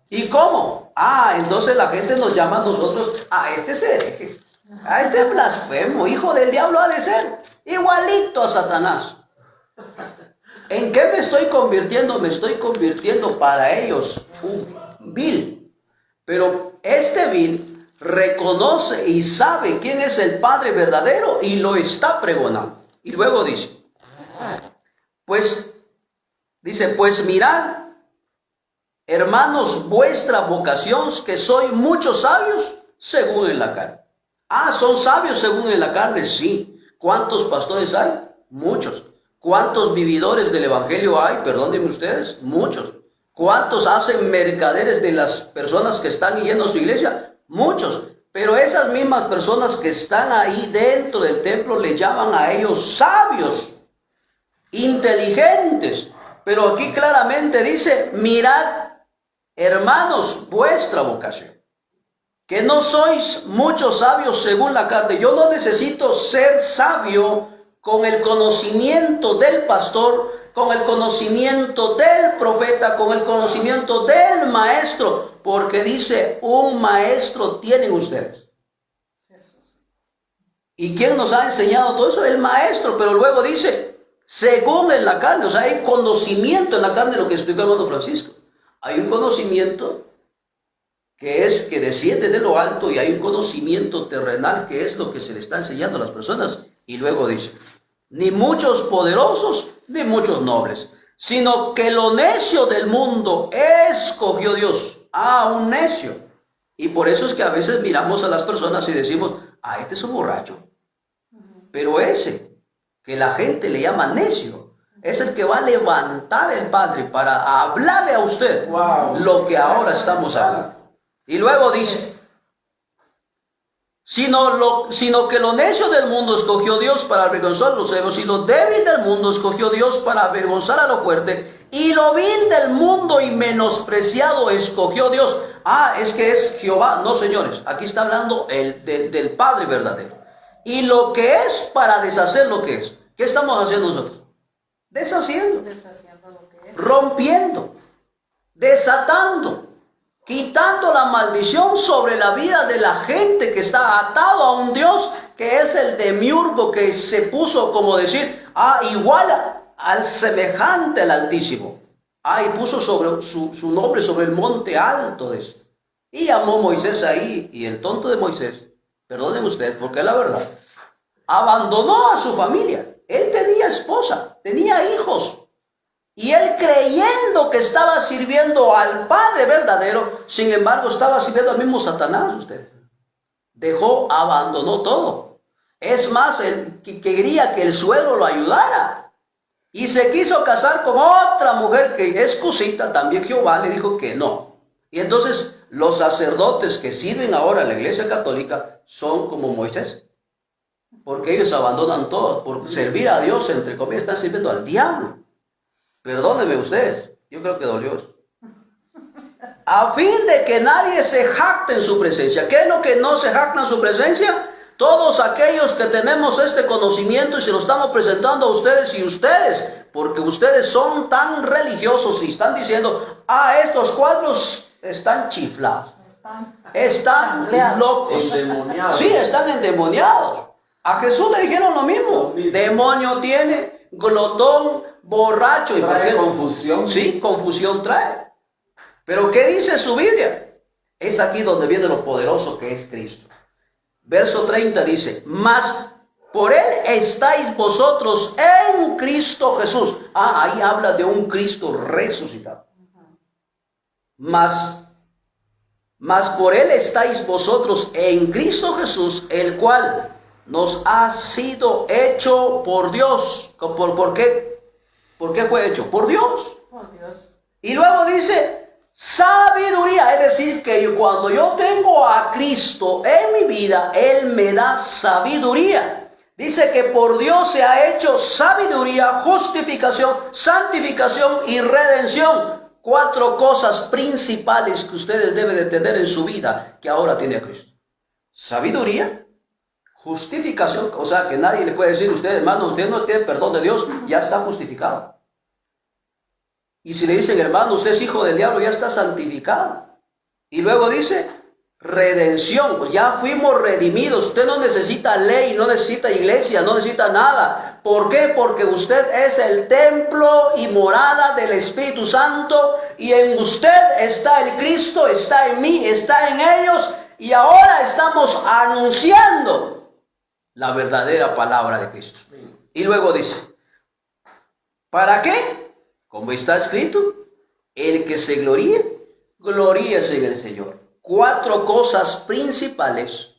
¿Y cómo? Entonces la gente nos llama a nosotros, este es hereje, este es blasfemo, hijo del diablo ha de ser, igualito a Satanás. ¿En qué me estoy convirtiendo? Me estoy convirtiendo para ellos un vil. Pero este vil reconoce y sabe quién es el Padre verdadero y lo está pregonando. Y luego dice, pues mirad, hermanos, vuestra vocación, que soy muchos sabios según en la carne. ¿Son sabios según en la carne? Sí. ¿Cuántos pastores hay? Muchos. ¿Cuántos vividores del evangelio hay? Perdónenme ustedes, muchos. ¿Cuántos hacen mercaderes de las personas que están yendo a su iglesia? Muchos. Pero esas mismas personas que están ahí dentro del templo le llaman a ellos sabios, inteligentes. Pero aquí claramente dice, mirad, hermanos, vuestra vocación, que no sois muchos sabios según la carne. Yo no necesito ser sabio con el conocimiento del pastor, con el conocimiento del profeta, con el conocimiento del maestro, porque dice, un maestro tienen ustedes. ¿Y quién nos ha enseñado todo eso? El maestro. Pero luego dice, según en la carne, o sea, hay conocimiento en la carne, lo que explicó el hermano Francisco. Hay un conocimiento que desciende de lo alto y hay un conocimiento terrenal que es lo que se le está enseñando a las personas. Y luego dice, ni muchos poderosos, ni muchos nobles, sino que lo necio del mundo escogió Dios. Un necio. Y por eso es que a veces miramos a las personas y decimos, este es un borracho. Pero ese, que la gente le llama necio, es el que va a levantar el Padre para hablarle a usted lo que ahora estamos hablando. Y luego dice, sino que lo necio del mundo escogió Dios para avergonzar a los sabios, y lo débil del mundo escogió Dios para avergonzar a lo fuerte, y lo vil del mundo y menospreciado escogió Dios. Es que es Jehová. No, señores, aquí está hablando del Padre verdadero. Y lo que es para deshacer lo que es. ¿Qué estamos haciendo nosotros? Deshaciendo lo que es. Rompiendo, desatando, quitando la maldición sobre la vida de la gente que está atado a un Dios que es el demiurgo, que se puso como decir, igual al semejante al Altísimo. Y puso sobre su nombre sobre el monte alto. Y llamó Moisés ahí, y el tonto de Moisés, perdonen ustedes, porque es la verdad, abandonó a su familia. Él tenía esposa, tenía hijos. Y él, creyendo que estaba sirviendo al Padre verdadero, sin embargo estaba sirviendo al mismo Satanás. Usted abandonó todo. Es más, él quería que el suegro lo ayudara. Y se quiso casar con otra mujer que es cosita. También Jehová le dijo que no. Y entonces los sacerdotes que sirven ahora en la Iglesia Católica son como Moisés. Porque ellos abandonan todo. Por servir a Dios, entre comillas, están sirviendo al diablo. Perdónenme ustedes. Yo creo que dolió eso. A fin de que nadie se jacte en su presencia. ¿Qué es lo que no se jacta en su presencia? Todos aquellos que tenemos este conocimiento y se lo estamos presentando a ustedes y ustedes, porque ustedes son tan religiosos y están diciendo, estos cuadros están chiflados, están locos, Endemoniados. sí, están endemoniados. A Jesús le dijeron lo mismo, demonio tiene, glotón, borracho. Trae confusión. Sí, confusión trae. Pero ¿qué dice su Biblia? Es aquí donde viene lo poderoso que es Cristo. Verso 30 dice, mas por Él estáis vosotros en Cristo Jesús. Ahí habla de un Cristo resucitado. Mas por Él estáis vosotros en Cristo Jesús, el cual nos ha sido hecho por Dios. ¿Por qué? ¿Por qué fue hecho? Por Dios. Por Dios. Y luego dice, sabiduría, es decir, que cuando yo tengo a Cristo en mi vida, Él me da sabiduría. Dice que por Dios se ha hecho sabiduría, justificación, santificación y redención. 4 cosas principales que ustedes deben de tener en su vida que ahora tiene a Cristo. Sabiduría, justificación, o sea que nadie le puede decir a usted, hermano, usted no tiene perdón de Dios, ya está justificado. Y si le dicen, hermano, usted es hijo del diablo, ya está santificado. Y luego dice, redención, pues ya fuimos redimidos. Usted no necesita ley, no necesita iglesia, no necesita nada. ¿Por qué? Porque usted es el templo y morada del Espíritu Santo. Y en usted está el Cristo, está en mí, está en ellos. Y ahora estamos anunciando la verdadera palabra de Cristo. Y luego dice, ¿para qué? Como está escrito, el que se gloríe, gloríese en el Señor. 4 cosas principales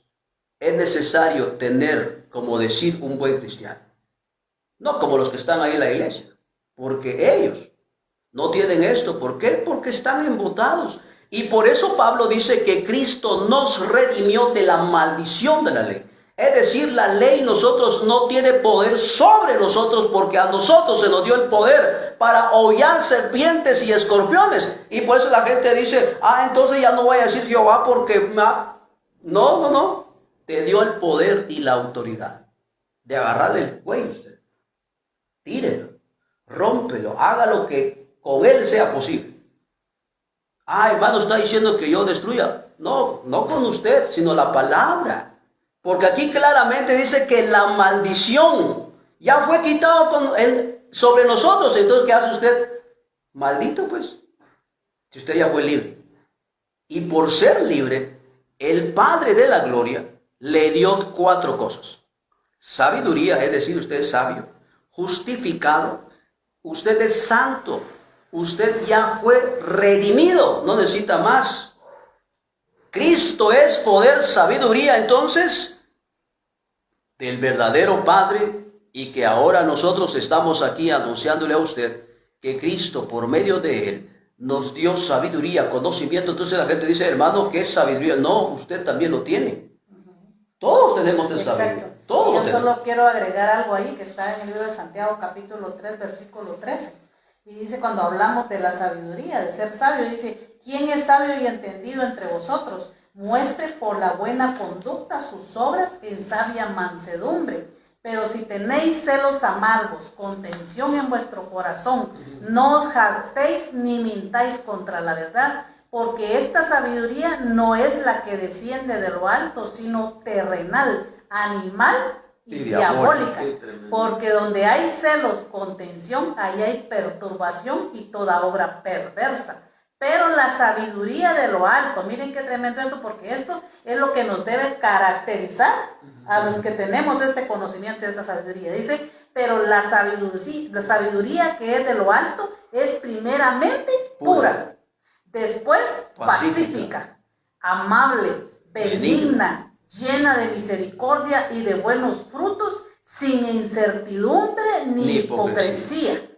es necesario tener, como decir un buen cristiano. No como los que están ahí en la iglesia, porque ellos no tienen esto. ¿Por qué? Porque están embotados. Y por eso Pablo dice que Cristo nos redimió de la maldición de la ley. Es decir, la ley nosotros no tiene poder sobre nosotros, porque a nosotros se nos dio el poder para hollar serpientes y escorpiones. Y por eso la gente dice, entonces ya no voy a decir Jehová porque... No. Te dio el poder y la autoridad de agarrarle el cuello a usted. Tírelo, rómpelo, haga lo que con él sea posible. Hermano, está diciendo que yo destruya. No con usted, sino la palabra. Porque aquí claramente dice que la maldición ya fue quitado sobre nosotros. Entonces, ¿qué hace usted? Maldito, pues. Si usted ya fue libre. Y por ser libre, el Padre de la Gloria le dio 4 cosas. Sabiduría, es decir, usted es sabio. Justificado. Usted es santo. Usted ya fue redimido. No necesita más. Cristo es poder, sabiduría, entonces, del verdadero Padre, y que ahora nosotros estamos aquí anunciándole a usted que Cristo, por medio de Él, nos dio sabiduría, conocimiento. Entonces la gente dice, hermano, ¿qué es sabiduría? No, usted también lo tiene. Todos tenemos de sabiduría. Todos. Yo solo quiero agregar algo ahí que está en el libro de Santiago, capítulo 3, versículo 13. Y dice, cuando hablamos de la sabiduría, de ser sabio, dice, ¿quién es sabio y entendido entre vosotros? Muestre por la buena conducta sus obras en sabia mansedumbre. Pero si tenéis celos amargos, contención en vuestro corazón, no os jactéis ni mintáis contra la verdad, porque esta sabiduría no es la que desciende de lo alto, sino terrenal, animal y diabólica. Porque donde hay celos, contención, ahí hay perturbación y toda obra perversa. Pero la sabiduría de lo alto, miren qué tremendo esto, porque esto es lo que nos debe caracterizar a los que tenemos este conocimiento de esta sabiduría. Dice, pero la sabiduría que es de lo alto es primeramente pura, después pacífica, amable, benigna, llena de misericordia y de buenos frutos, sin incertidumbre ni hipocresía.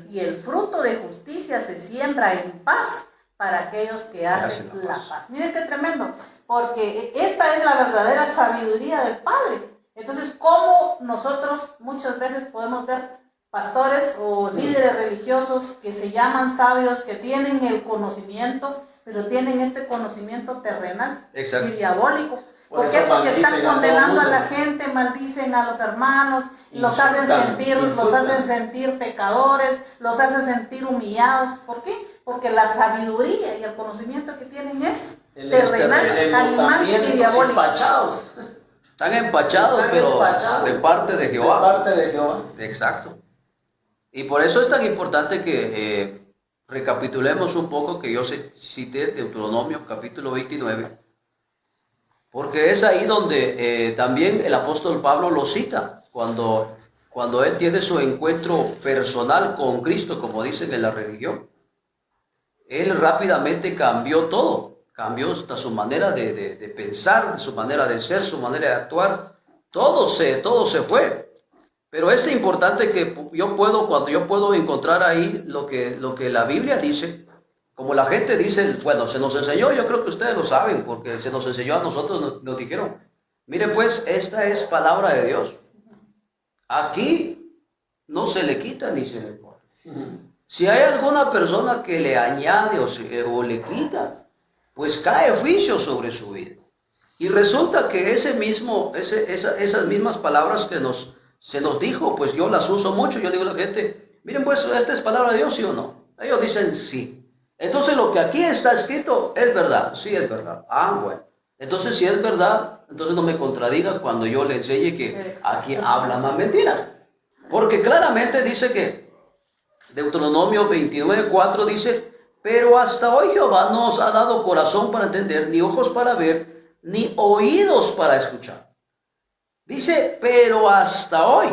Y el fruto de justicia se siembra en paz para aquellos que hacen la paz. Miren qué tremendo, porque esta es la verdadera sabiduría del Padre. Entonces, ¿cómo nosotros muchas veces podemos ver pastores o líderes religiosos que se llaman sabios, que tienen el conocimiento, pero tienen este conocimiento terrenal y diabólico? ¿Por qué? Porque están condenando a la gente, maldicen a los hermanos, los hacen sentir pecadores, los hacen sentir humillados. ¿Por qué? Porque la sabiduría y el conocimiento que tienen es terrenal, animal y diabólico. Están empachados, pero de parte de Jehová. De parte de Jehová. Exacto. Y por eso es tan importante que recapitulemos un poco, que yo cité Deuteronomio capítulo 29, porque es ahí donde también el apóstol Pablo lo cita, cuando él tiene su encuentro personal con Cristo, como dicen en la religión. Él rápidamente cambió todo, cambió hasta su manera de pensar, su manera de ser, su manera de actuar, todo se fue. Pero es importante que cuando yo puedo encontrar ahí lo que la Biblia dice, como la gente dice, bueno, se nos enseñó, yo creo que ustedes lo saben, porque se nos enseñó a nosotros, nos dijeron, miren pues, esta es palabra de Dios. Aquí no se le quita ni se le pone. Si hay alguna persona que le añade o le quita, pues cae juicio sobre su vida. Y resulta que esas mismas palabras que se nos dijo, pues yo las uso mucho. Yo digo a la gente, miren pues, ¿esta es palabra de Dios, sí o no? Ellos dicen sí. Entonces lo que aquí está escrito es verdad. Sí, es verdad. Bueno. Entonces si es verdad, entonces no me contradiga cuando yo le enseñe que aquí habla más mentiras. Porque claramente dice que Deuteronomio 29:4 dice, pero hasta hoy Jehová no os ha dado corazón para entender, ni ojos para ver, ni oídos para escuchar. Dice, pero hasta hoy.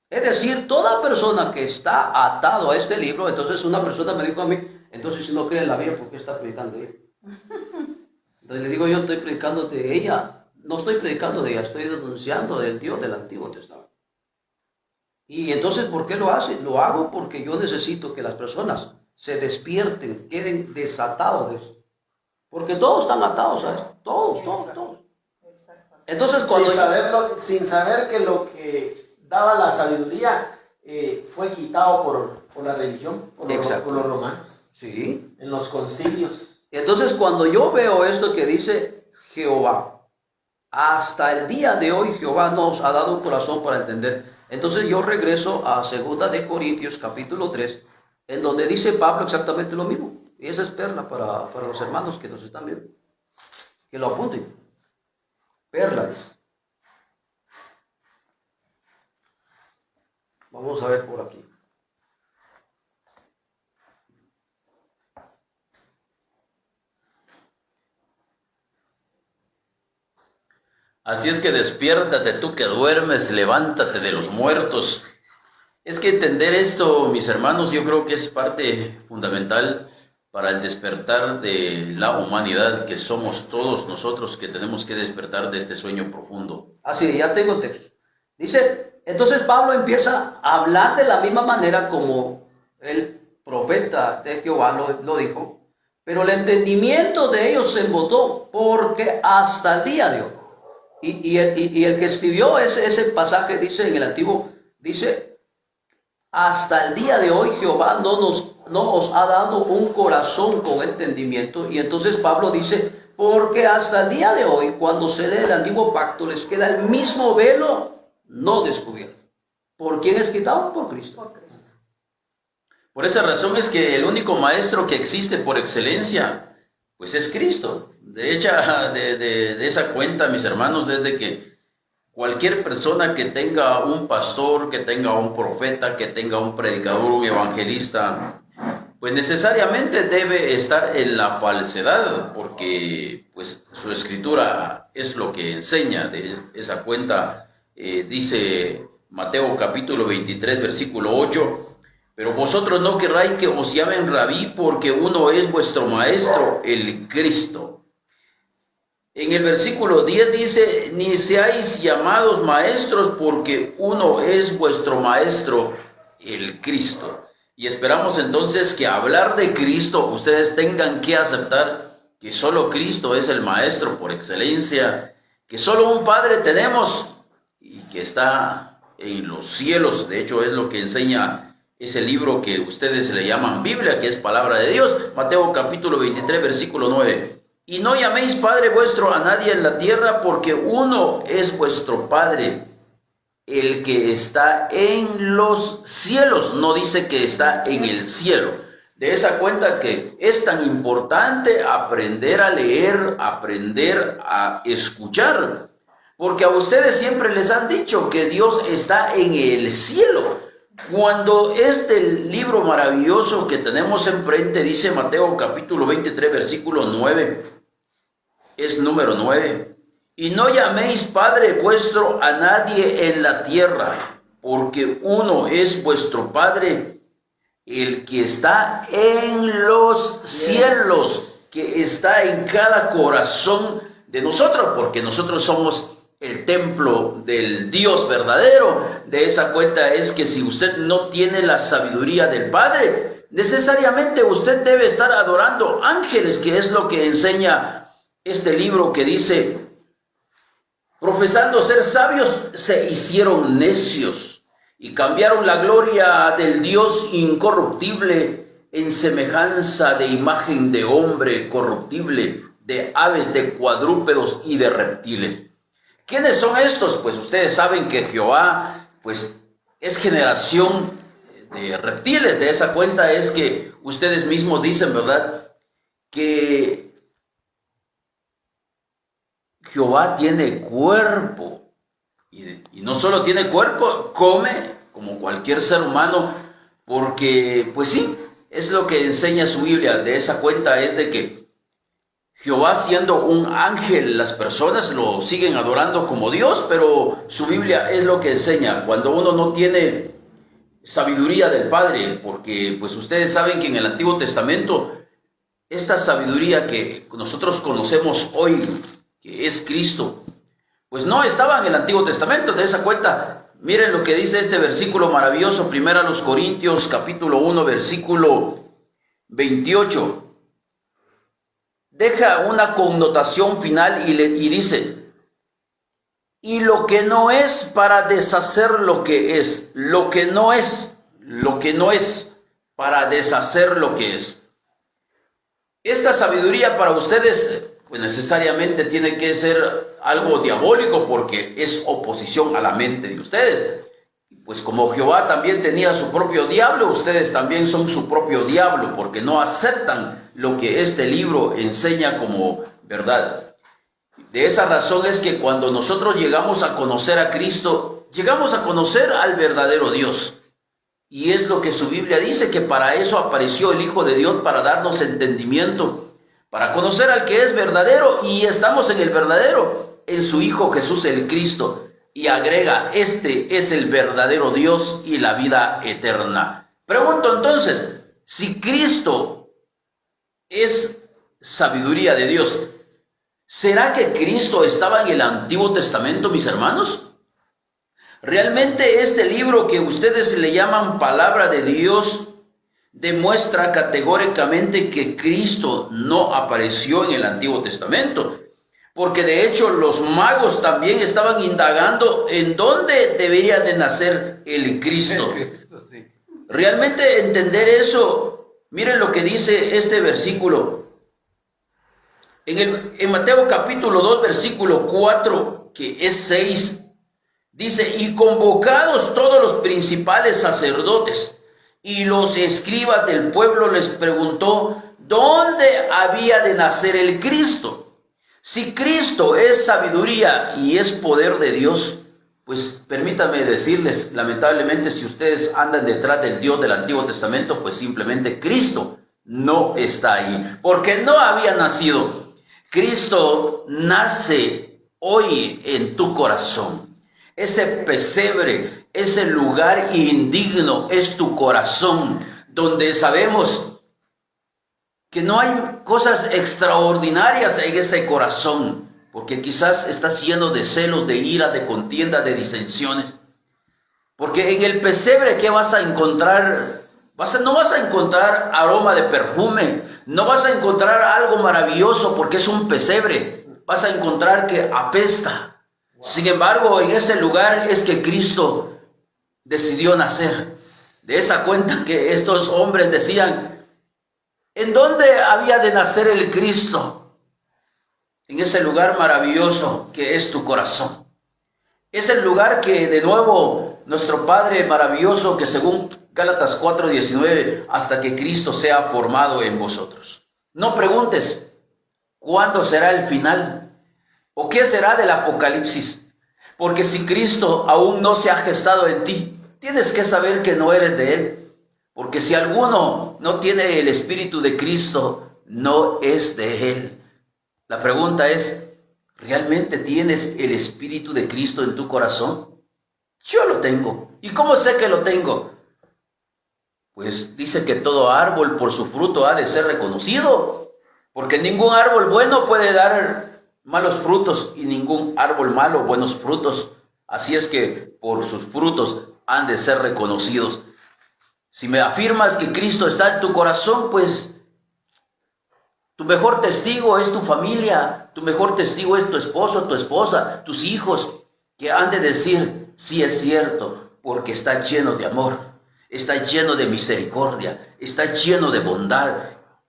Es decir, toda persona que está atado a este libro, entonces una persona me dijo a mí, entonces si no cree en la Biblia, ¿por qué está predicando ella? Entonces le digo, yo estoy predicando de ella, no estoy predicando de ella, estoy denunciando del Dios del Antiguo Testamento. Y entonces, ¿por qué lo hace? Lo hago porque yo necesito que las personas se despierten, queden desatados de eso. Porque todos están atados a eso, todos. Entonces, cuando sin saber que lo que daba la sabiduría fue quitado por la religión, por los romanos. Sí. En los concilios. Entonces, cuando yo veo esto que dice Jehová, hasta el día de hoy Jehová nos ha dado un corazón para entender. Entonces yo regreso a 2 de Corintios capítulo 3, en donde dice Pablo exactamente lo mismo. Y esa es perla para los hermanos que nos están viendo. Que lo apunten. Perla. Vamos a ver por aquí. Así es que despiértate tú que duermes, levántate de los muertos. Es que entender esto, mis hermanos, yo creo que es parte fundamental para el despertar de la humanidad, que somos todos nosotros que tenemos que despertar de este sueño profundo. Así, ya tengo el texto. Dice, entonces Pablo empieza a hablar de la misma manera como el profeta de Jehová lo dijo, pero el entendimiento de ellos se embotó, porque hasta el día de hoy. Y el que escribió ese pasaje dice en el Antiguo, dice, hasta el día de hoy Jehová no os ha dado un corazón con entendimiento. Y entonces Pablo dice, porque hasta el día de hoy, cuando se lee el Antiguo Pacto, les queda el mismo velo no descubierto. ¿Por quién es quitado? Por Cristo. Por Cristo. Por esa razón es que el único maestro que existe por excelencia, pues es Cristo. De hecho, de esa cuenta, mis hermanos, desde que cualquier persona que tenga un pastor, que tenga un profeta, que tenga un predicador, un evangelista, pues necesariamente debe estar en la falsedad, porque pues su escritura es lo que enseña. De esa cuenta dice Mateo capítulo 23, versículo 8, pero vosotros no querráis que os llamen rabí, porque uno es vuestro maestro, el Cristo. En el versículo 10 dice, ni seáis llamados maestros, porque uno es vuestro maestro, el Cristo. Y esperamos entonces que hablar de Cristo ustedes tengan que aceptar que solo Cristo es el Maestro por excelencia, que solo un Padre tenemos y que está en los cielos. De hecho, es lo que enseña ese libro que ustedes le llaman Biblia, que es palabra de Dios. Mateo capítulo 23, versículo 9. Y no llaméis Padre vuestro a nadie en la tierra, porque uno es vuestro Padre, el que está en los cielos. No dice que está en el cielo. De esa cuenta que es tan importante aprender a leer, aprender a escuchar, porque a ustedes siempre les han dicho que Dios está en el cielo. Cuando este libro maravilloso que tenemos enfrente dice Mateo capítulo 23, versículo 9, es número 9. Y no llaméis Padre vuestro a nadie en la tierra, porque uno es vuestro Padre, el que está en los cielos, que está en cada corazón de nosotros, porque nosotros somos el templo del Dios verdadero. De esa cuenta es que si usted no tiene la sabiduría del Padre, necesariamente usted debe estar adorando ángeles, que es lo que enseña este libro que dice: profesando ser sabios, se hicieron necios y cambiaron la gloria del Dios incorruptible en semejanza de imagen de hombre corruptible, de aves, de cuadrúpedos y de reptiles. ¿Quiénes son estos? Pues ustedes saben que Jehová, pues, es generación de reptiles. De esa cuenta es que ustedes mismos dicen, ¿verdad?, que Jehová tiene cuerpo, y no solo tiene cuerpo, come como cualquier ser humano, porque pues sí, es lo que enseña su Biblia. De esa cuenta es de que Jehová, siendo un ángel, las personas lo siguen adorando como Dios, pero su Biblia es lo que enseña cuando uno no tiene sabiduría del Padre, porque pues ustedes saben que en el Antiguo Testamento esta sabiduría que nosotros conocemos hoy, que es Cristo, pues no estaba en el Antiguo Testamento. De esa cuenta, miren lo que dice este versículo maravilloso, 1 Corintios capítulo 1, versículo 28. Deja una connotación final y dice: y lo que no es para deshacer lo que es, lo que no es para deshacer lo que es. Esta sabiduría para ustedes pues necesariamente tiene que ser algo diabólico, porque es oposición a la mente de ustedes. Pues como Jehová también tenía su propio diablo, ustedes también son su propio diablo, porque no aceptan lo que este libro enseña como verdad. De esa razón es que cuando nosotros llegamos a conocer a Cristo, llegamos a conocer al verdadero Dios. Y es lo que su Biblia dice, que para eso apareció el Hijo de Dios, para darnos entendimiento, para conocer al que es verdadero, y estamos en el verdadero, en su Hijo Jesús el Cristo. Y agrega: este es el verdadero Dios y la vida eterna. Pregunto entonces, si Cristo es sabiduría de Dios, ¿será que Cristo estaba en el Antiguo Testamento, mis hermanos? Realmente este libro que ustedes le llaman palabra de Dios demuestra categóricamente que Cristo no apareció en el Antiguo Testamento, porque de hecho los magos también estaban indagando en dónde debería de nacer el Cristo. Realmente entender eso, miren lo que dice este versículo. En Mateo capítulo 2, versículo 4, que es 6, dice: y convocados todos los principales sacerdotes y los escribas del pueblo, les preguntó dónde había de nacer el Cristo. Si Cristo es sabiduría y es poder de Dios, pues permítanme decirles, lamentablemente, si ustedes andan detrás del Dios del Antiguo Testamento, pues simplemente Cristo no está ahí, porque no había nacido. Cristo nace hoy en tu corazón. Ese pesebre, ese lugar indigno es tu corazón, donde sabemos que no hay cosas extraordinarias en ese corazón, porque quizás estás lleno de celos, de ira, de contienda, de disensiones. Porque en el pesebre, ¿qué vas a encontrar? No vas a encontrar aroma de perfume, no vas a encontrar algo maravilloso porque es un pesebre, vas a encontrar que apesta. Sin embargo, en ese lugar es que Cristo decidió nacer. De esa cuenta que estos hombres decían, ¿en dónde había de nacer el Cristo? En ese lugar maravilloso que es tu corazón. Es el lugar que de nuevo nuestro Padre maravilloso, que según Gálatas 4:19, hasta que Cristo sea formado en vosotros. No preguntes cuándo será el final o qué será del Apocalipsis, porque si Cristo aún no se ha gestado en ti, tienes que saber que no eres de Él, porque si alguno no tiene el Espíritu de Cristo, no es de Él. La pregunta es, ¿realmente tienes el Espíritu de Cristo en tu corazón? Yo lo tengo. ¿Y cómo sé que lo tengo? Pues dice que todo árbol por su fruto ha de ser reconocido, porque ningún árbol bueno puede dar malos frutos y ningún árbol malo buenos frutos. Así es que por sus frutos han de ser reconocidos. Si me afirmas que Cristo está en tu corazón, pues tu mejor testigo es tu familia, tu mejor testigo es tu esposo, tu esposa, tus hijos, que han de decir, sí es cierto, porque está lleno de amor, está lleno de misericordia, está lleno de bondad,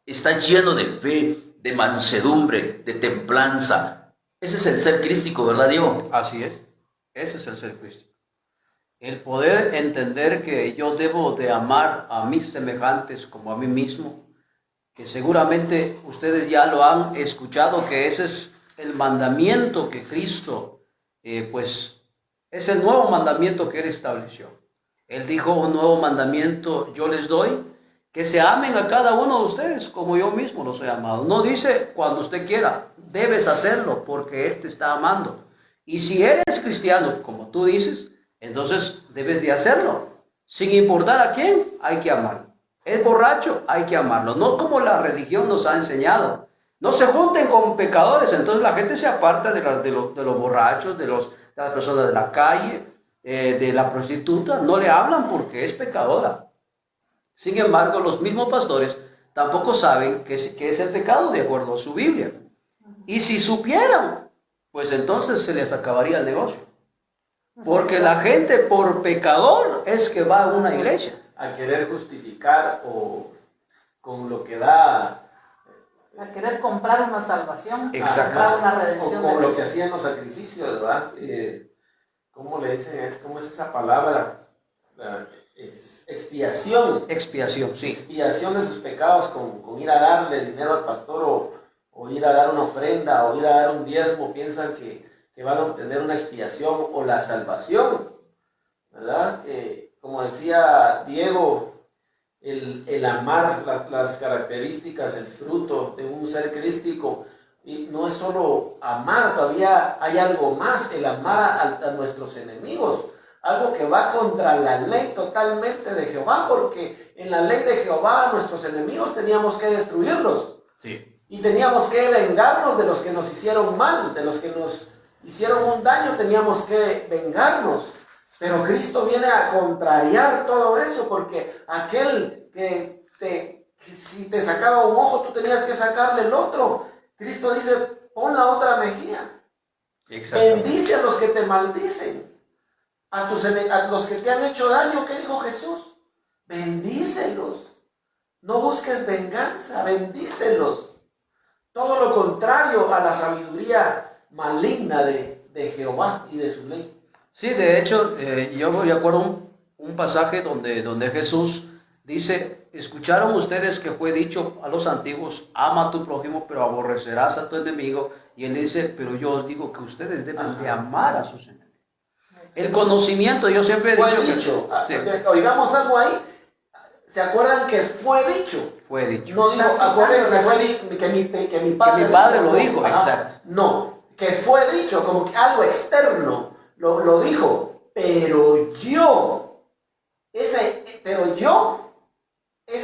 está lleno de fe, de mansedumbre, de templanza. Ese es el ser crístico, ¿verdad, Diego? Así es, ese es el ser crístico. El poder entender que yo debo de amar a mis semejantes como a mí mismo, que seguramente ustedes ya lo han escuchado, que ese es el mandamiento que Cristo, pues es el nuevo mandamiento que Él estableció. Él dijo, un nuevo mandamiento yo les doy, que se amen a cada uno de ustedes como yo mismo los he amado. No dice cuando usted quiera, debes hacerlo porque Él te está amando. Y si eres cristiano, como tú dices, entonces debes de hacerlo. Sin importar a quién, hay que amarlo. Es borracho, hay que amarlo. No como la religión nos ha enseñado. No se junten con pecadores. Entonces la gente se aparta de los borrachos, de las personas de la calle, de la prostituta. No le hablan porque es pecadora. Sin embargo, los mismos pastores tampoco saben qué es el pecado de acuerdo a su Biblia. Y si supieran, pues entonces se les acabaría el negocio. Porque la gente por pecador es que va a una iglesia. A querer justificar o con lo que da, a querer comprar una salvación, comprar una redención. O con lo que hacían los sacrificios, ¿verdad? ¿Cómo le dicen? ¿Cómo es esa palabra? Expiación. Expiación, sí. Expiación de sus pecados con ir a darle dinero al pastor o ir a dar una ofrenda o ir a dar un diezmo. Piensan que van a obtener una expiación o la salvación, ¿verdad? Como decía Diego, el amar las características, el fruto de un ser crístico, y no es solo amar, todavía hay algo más, el amar a nuestros enemigos, algo que va contra la ley totalmente de Jehová, porque en la ley de Jehová a nuestros enemigos teníamos que destruirlos, sí. Y teníamos que vengarnos de los que nos hicieron mal, de los que nos hicieron un daño, teníamos que vengarnos. Pero Cristo viene a contrariar todo eso, porque aquel que si te sacaba un ojo, tú tenías que sacarle el otro. Cristo dice, pon la otra mejilla. Bendice a los que te maldicen, a los que te han hecho daño. ¿Qué dijo Jesús? Bendícelos. No busques venganza, bendícelos. Todo lo contrario a la sabiduría maligna de Jehová y de su ley. Sí, de hecho, yo me acuerdo un pasaje donde Jesús dice, escucharon ustedes que fue dicho a los antiguos, ama a tu prójimo, pero aborrecerás a tu enemigo. Y él dice, pero yo os digo que ustedes deben de amar a sus enemigos. El conocimiento, yo siempre he dicho que... Oigamos algo ahí. ¿Se acuerdan que fue dicho? Fue dicho. No digo, acuérdense que mi padre lo dijo. Exacto. No, que fue dicho, como que algo externo. Lo dijo, pero yo es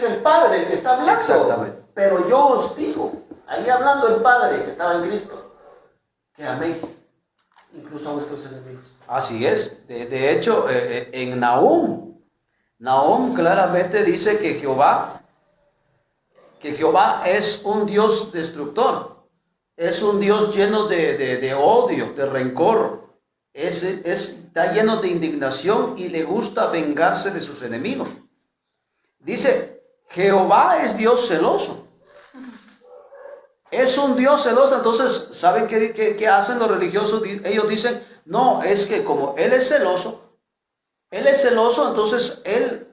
el Padre el que está hablando. Exactamente. Pero yo os digo, ahí hablando el Padre que estaba en Cristo, que améis incluso a vuestros enemigos. Así es. De hecho, en Nahum Nahum claramente dice que Jehová es un Dios destructor, es un Dios lleno de odio, de rencor, está lleno de indignación y le gusta vengarse de sus enemigos. Dice, Jehová es Dios celoso. Es un Dios celoso. Entonces, ¿saben qué hacen los religiosos? Ellos dicen, no, es que como Él es celoso, entonces Él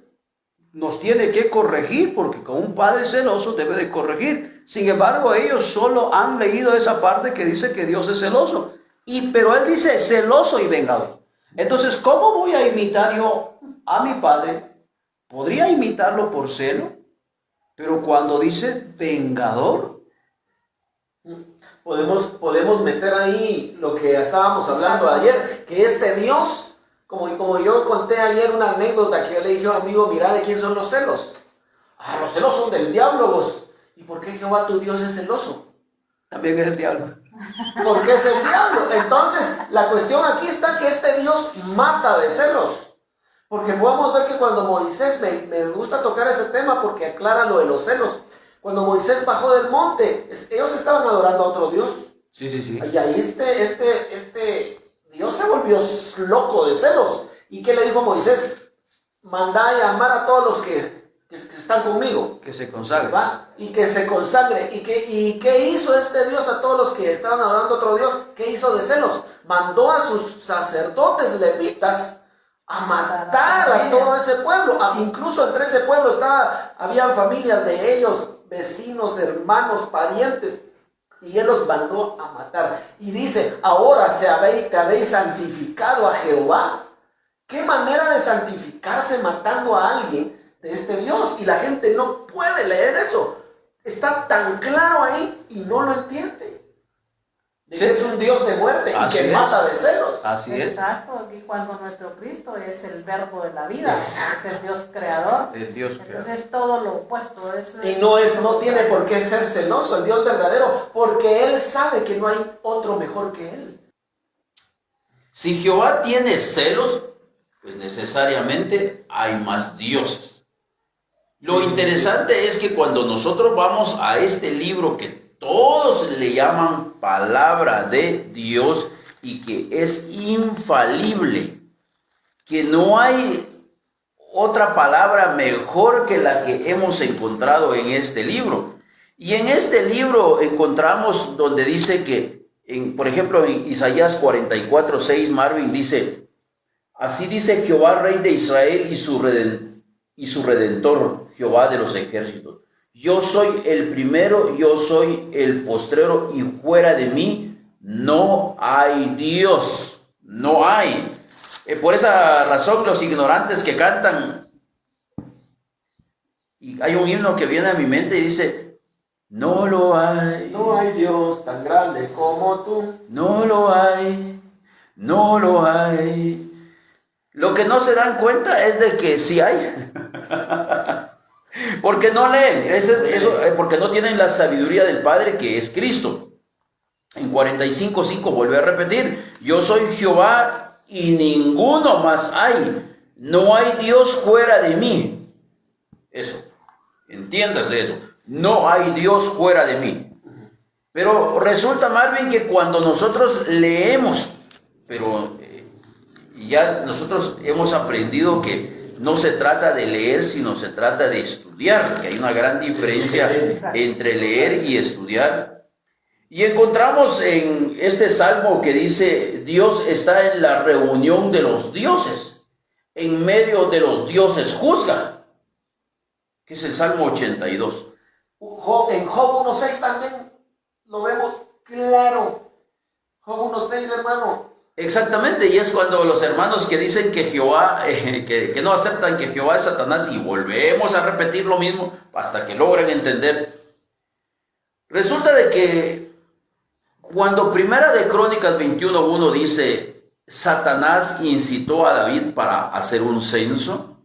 nos tiene que corregir, porque con un padre celoso debe de corregir. Sin embargo, ellos solo han leído esa parte que dice que Dios es celoso. Pero Él dice celoso y vengador. Entonces, ¿cómo voy a imitar yo a mi padre? Podría imitarlo por celo, pero cuando dice vengador, Podemos meter ahí lo que estábamos hablando ayer, que este Dios, como yo conté ayer una anécdota que yo le dije a un amigo, mira, ¿de quién son los celos? Ah, los celos son del diablo, vos. ¿Y por qué Jehová tu Dios es celoso? también es el diablo. Porque es el diablo. Entonces, la cuestión aquí está que este Dios mata de celos. Porque podemos ver que cuando Moisés, me gusta tocar ese tema porque aclara lo de los celos. Cuando Moisés bajó del monte, ellos estaban adorando a otro Dios. Sí. Y ahí este Dios se volvió loco de celos. ¿Y qué le dijo Moisés? Manda a llamar a todos los que están conmigo. Que se consagre. ¿Va? Y que se consagre. ¿Y qué hizo este Dios a todos los que estaban adorando a otro Dios? ¿Qué hizo de celos? Mandó a sus sacerdotes levitas a matar a todo ese pueblo. Incluso entre ese pueblo habían familias de ellos, vecinos, hermanos, parientes, y él los mandó a matar. Y dice, ahora te habéis santificado a Jehová. ¿Qué manera de santificarse matando a alguien de este Dios? Y la gente no puede leer eso. Está tan claro ahí y no lo entiende. Sí. Es un Dios de muerte y que mata de celos. Así es. Exacto, y cuando nuestro Cristo es el verbo de la vida, es el Dios creador. El Dios Entonces creador. es todo lo opuesto. Y no tiene por qué ser celoso el Dios verdadero, porque Él sabe que no hay otro mejor que Él. Si Jehová tiene celos, pues necesariamente hay más dioses. Lo interesante es que cuando nosotros vamos a este libro que todos le llaman palabra de Dios y que es infalible, que no hay otra palabra mejor que la que hemos encontrado en este libro. Y en este libro encontramos donde dice que, por ejemplo, en Isaías 44:6, Marvin dice, así dice Jehová, Rey de Israel y su Redentor, Jehová de los ejércitos. Yo soy el primero, yo soy el postrero, y fuera de mí no hay Dios, no hay. Por esa razón los ignorantes que cantan, y hay un himno que viene a mi mente y dice, no lo hay. No hay Dios tan grande como tú. No lo hay, no lo hay. Lo que no se dan cuenta es de que sí hay. Porque no leen, porque no tienen la sabiduría del Padre que es Cristo. En 45:5 vuelve a repetir, yo soy Jehová y ninguno más hay. No hay Dios fuera de mí. Eso, entiéndase eso. No hay Dios fuera de mí. Pero resulta, Marvin, que cuando nosotros leemos, pero ya nosotros hemos aprendido que no se trata de leer, sino se trata de estudiar, que hay una gran diferencia entre leer y estudiar. Y encontramos en este salmo que dice, Dios está en la reunión de los dioses, en medio de los dioses juzga, que es el Salmo 82. En Job 1:6 también lo vemos claro. Job 1:6, hermano. Exactamente, y es cuando los hermanos que dicen que Jehová, que no aceptan que Jehová es Satanás, y volvemos a repetir lo mismo hasta que logren entender. Resulta de que cuando Primera de Crónicas 21:1 dice, Satanás incitó a David para hacer un censo,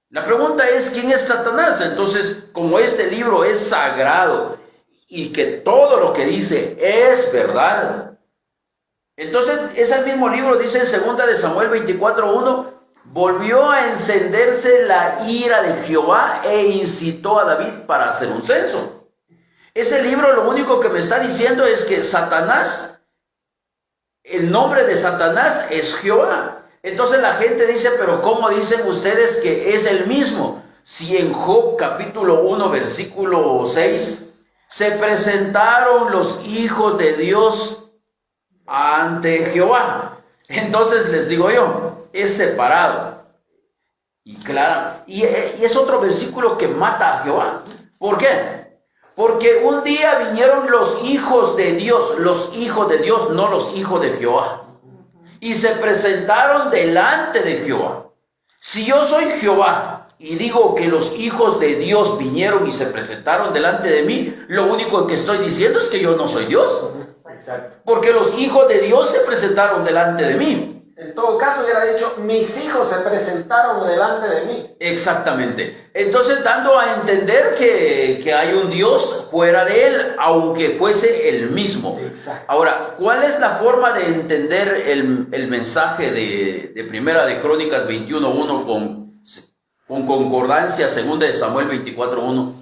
la pregunta es, ¿quién es Satanás? Entonces, como este libro es sagrado y que todo lo que dice es verdad, entonces ese mismo libro dice en 2 de Samuel 24:1 volvió a encenderse la ira de Jehová e incitó a David para hacer un censo. Ese libro lo único que me está diciendo es que Satanás, el nombre de Satanás es Jehová. Entonces la gente dice, pero ¿cómo dicen ustedes que es el mismo? Si en Job capítulo 1 versículo 6 se presentaron los hijos de Dios ante Jehová. Entonces les digo yo, es separado. Y claro, y es otro versículo que mata a Jehová. ¿Por qué? Porque un día vinieron los hijos de Dios, no los hijos de Jehová, y se presentaron delante de Jehová. Si yo soy Jehová y digo que los hijos de Dios vinieron y se presentaron delante de mí, lo único que estoy diciendo es que yo no soy Dios. Exacto. Porque los hijos de Dios se presentaron delante de mí. En todo caso hubiera dicho, mis hijos se presentaron delante de mí. Exactamente. Entonces dando a entender que hay un Dios fuera de él, aunque fuese el mismo. Exacto. Ahora, ¿cuál es la forma de entender el mensaje de Primera de Crónicas 21.1 con concordancia segunda de Samuel 24.1?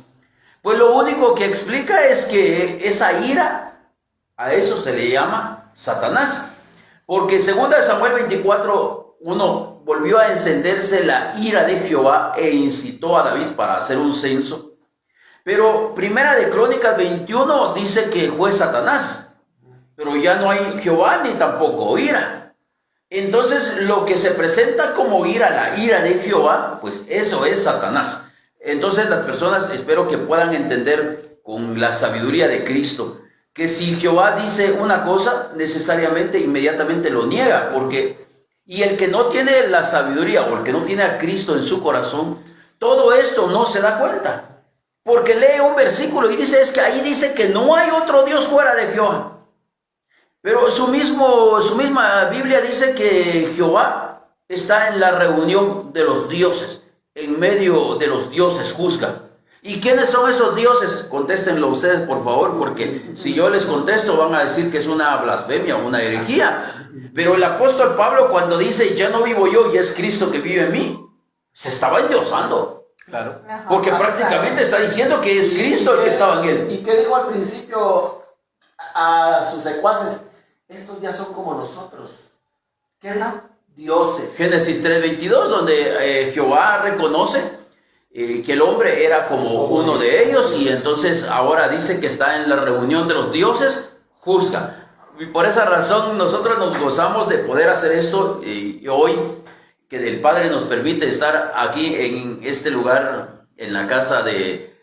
Pues lo único que explica es que esa ira, a eso se le llama Satanás. Porque segunda de Samuel 24.1 volvió a encenderse la ira de Jehová e incitó a David para hacer un censo. Pero Primera de Crónicas 21 dice que fue Satanás. Pero ya no hay Jehová ni tampoco ira. Entonces lo que se presenta como ira, la ira de Jehová, pues eso es Satanás. Entonces las personas espero que puedan entender con la sabiduría de Cristo que si Jehová dice una cosa, necesariamente, inmediatamente lo niega, y el que no tiene la sabiduría o el que no tiene a Cristo en su corazón, todo esto no se da cuenta, porque lee un versículo y dice, es que ahí dice que no hay otro Dios fuera de Jehová, pero su misma Biblia dice que Jehová está en la reunión de los dioses, en medio de los dioses juzga. ¿Y quiénes son esos dioses? Contéstenlo ustedes, por favor, porque si yo les contesto van a decir que es una blasfemia o una herejía. Pero el apóstol Pablo cuando dice, ya no vivo yo y es Cristo que vive en mí, se estaba endiosando. Claro. Porque prácticamente está diciendo que es Cristo el que estaba en él. ¿Y qué dijo al principio a sus secuaces? Estos ya son como nosotros. ¿Qué dijo? Dioses. Génesis 3:22, donde Jehová reconoce que el hombre era como uno de ellos, y entonces ahora dice que está en la reunión de los dioses, juzga. Y por esa razón nosotros nos gozamos de poder hacer esto, y hoy que el Padre nos permite estar aquí en este lugar, en la casa de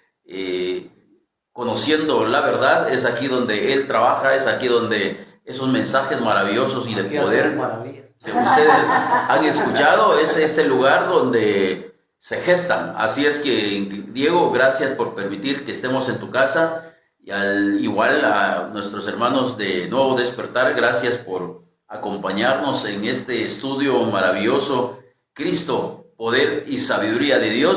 Conociendo la Verdad. Es aquí donde Él trabaja, es aquí donde esos mensajes maravillosos y de poder que ustedes han escuchado, es este lugar donde se gestan. Así es que, Diego, gracias por permitir que estemos en tu casa, y igual a nuestros hermanos de Nuevo Despertar, gracias por acompañarnos en este estudio maravilloso, Cristo, Poder y Sabiduría de Dios.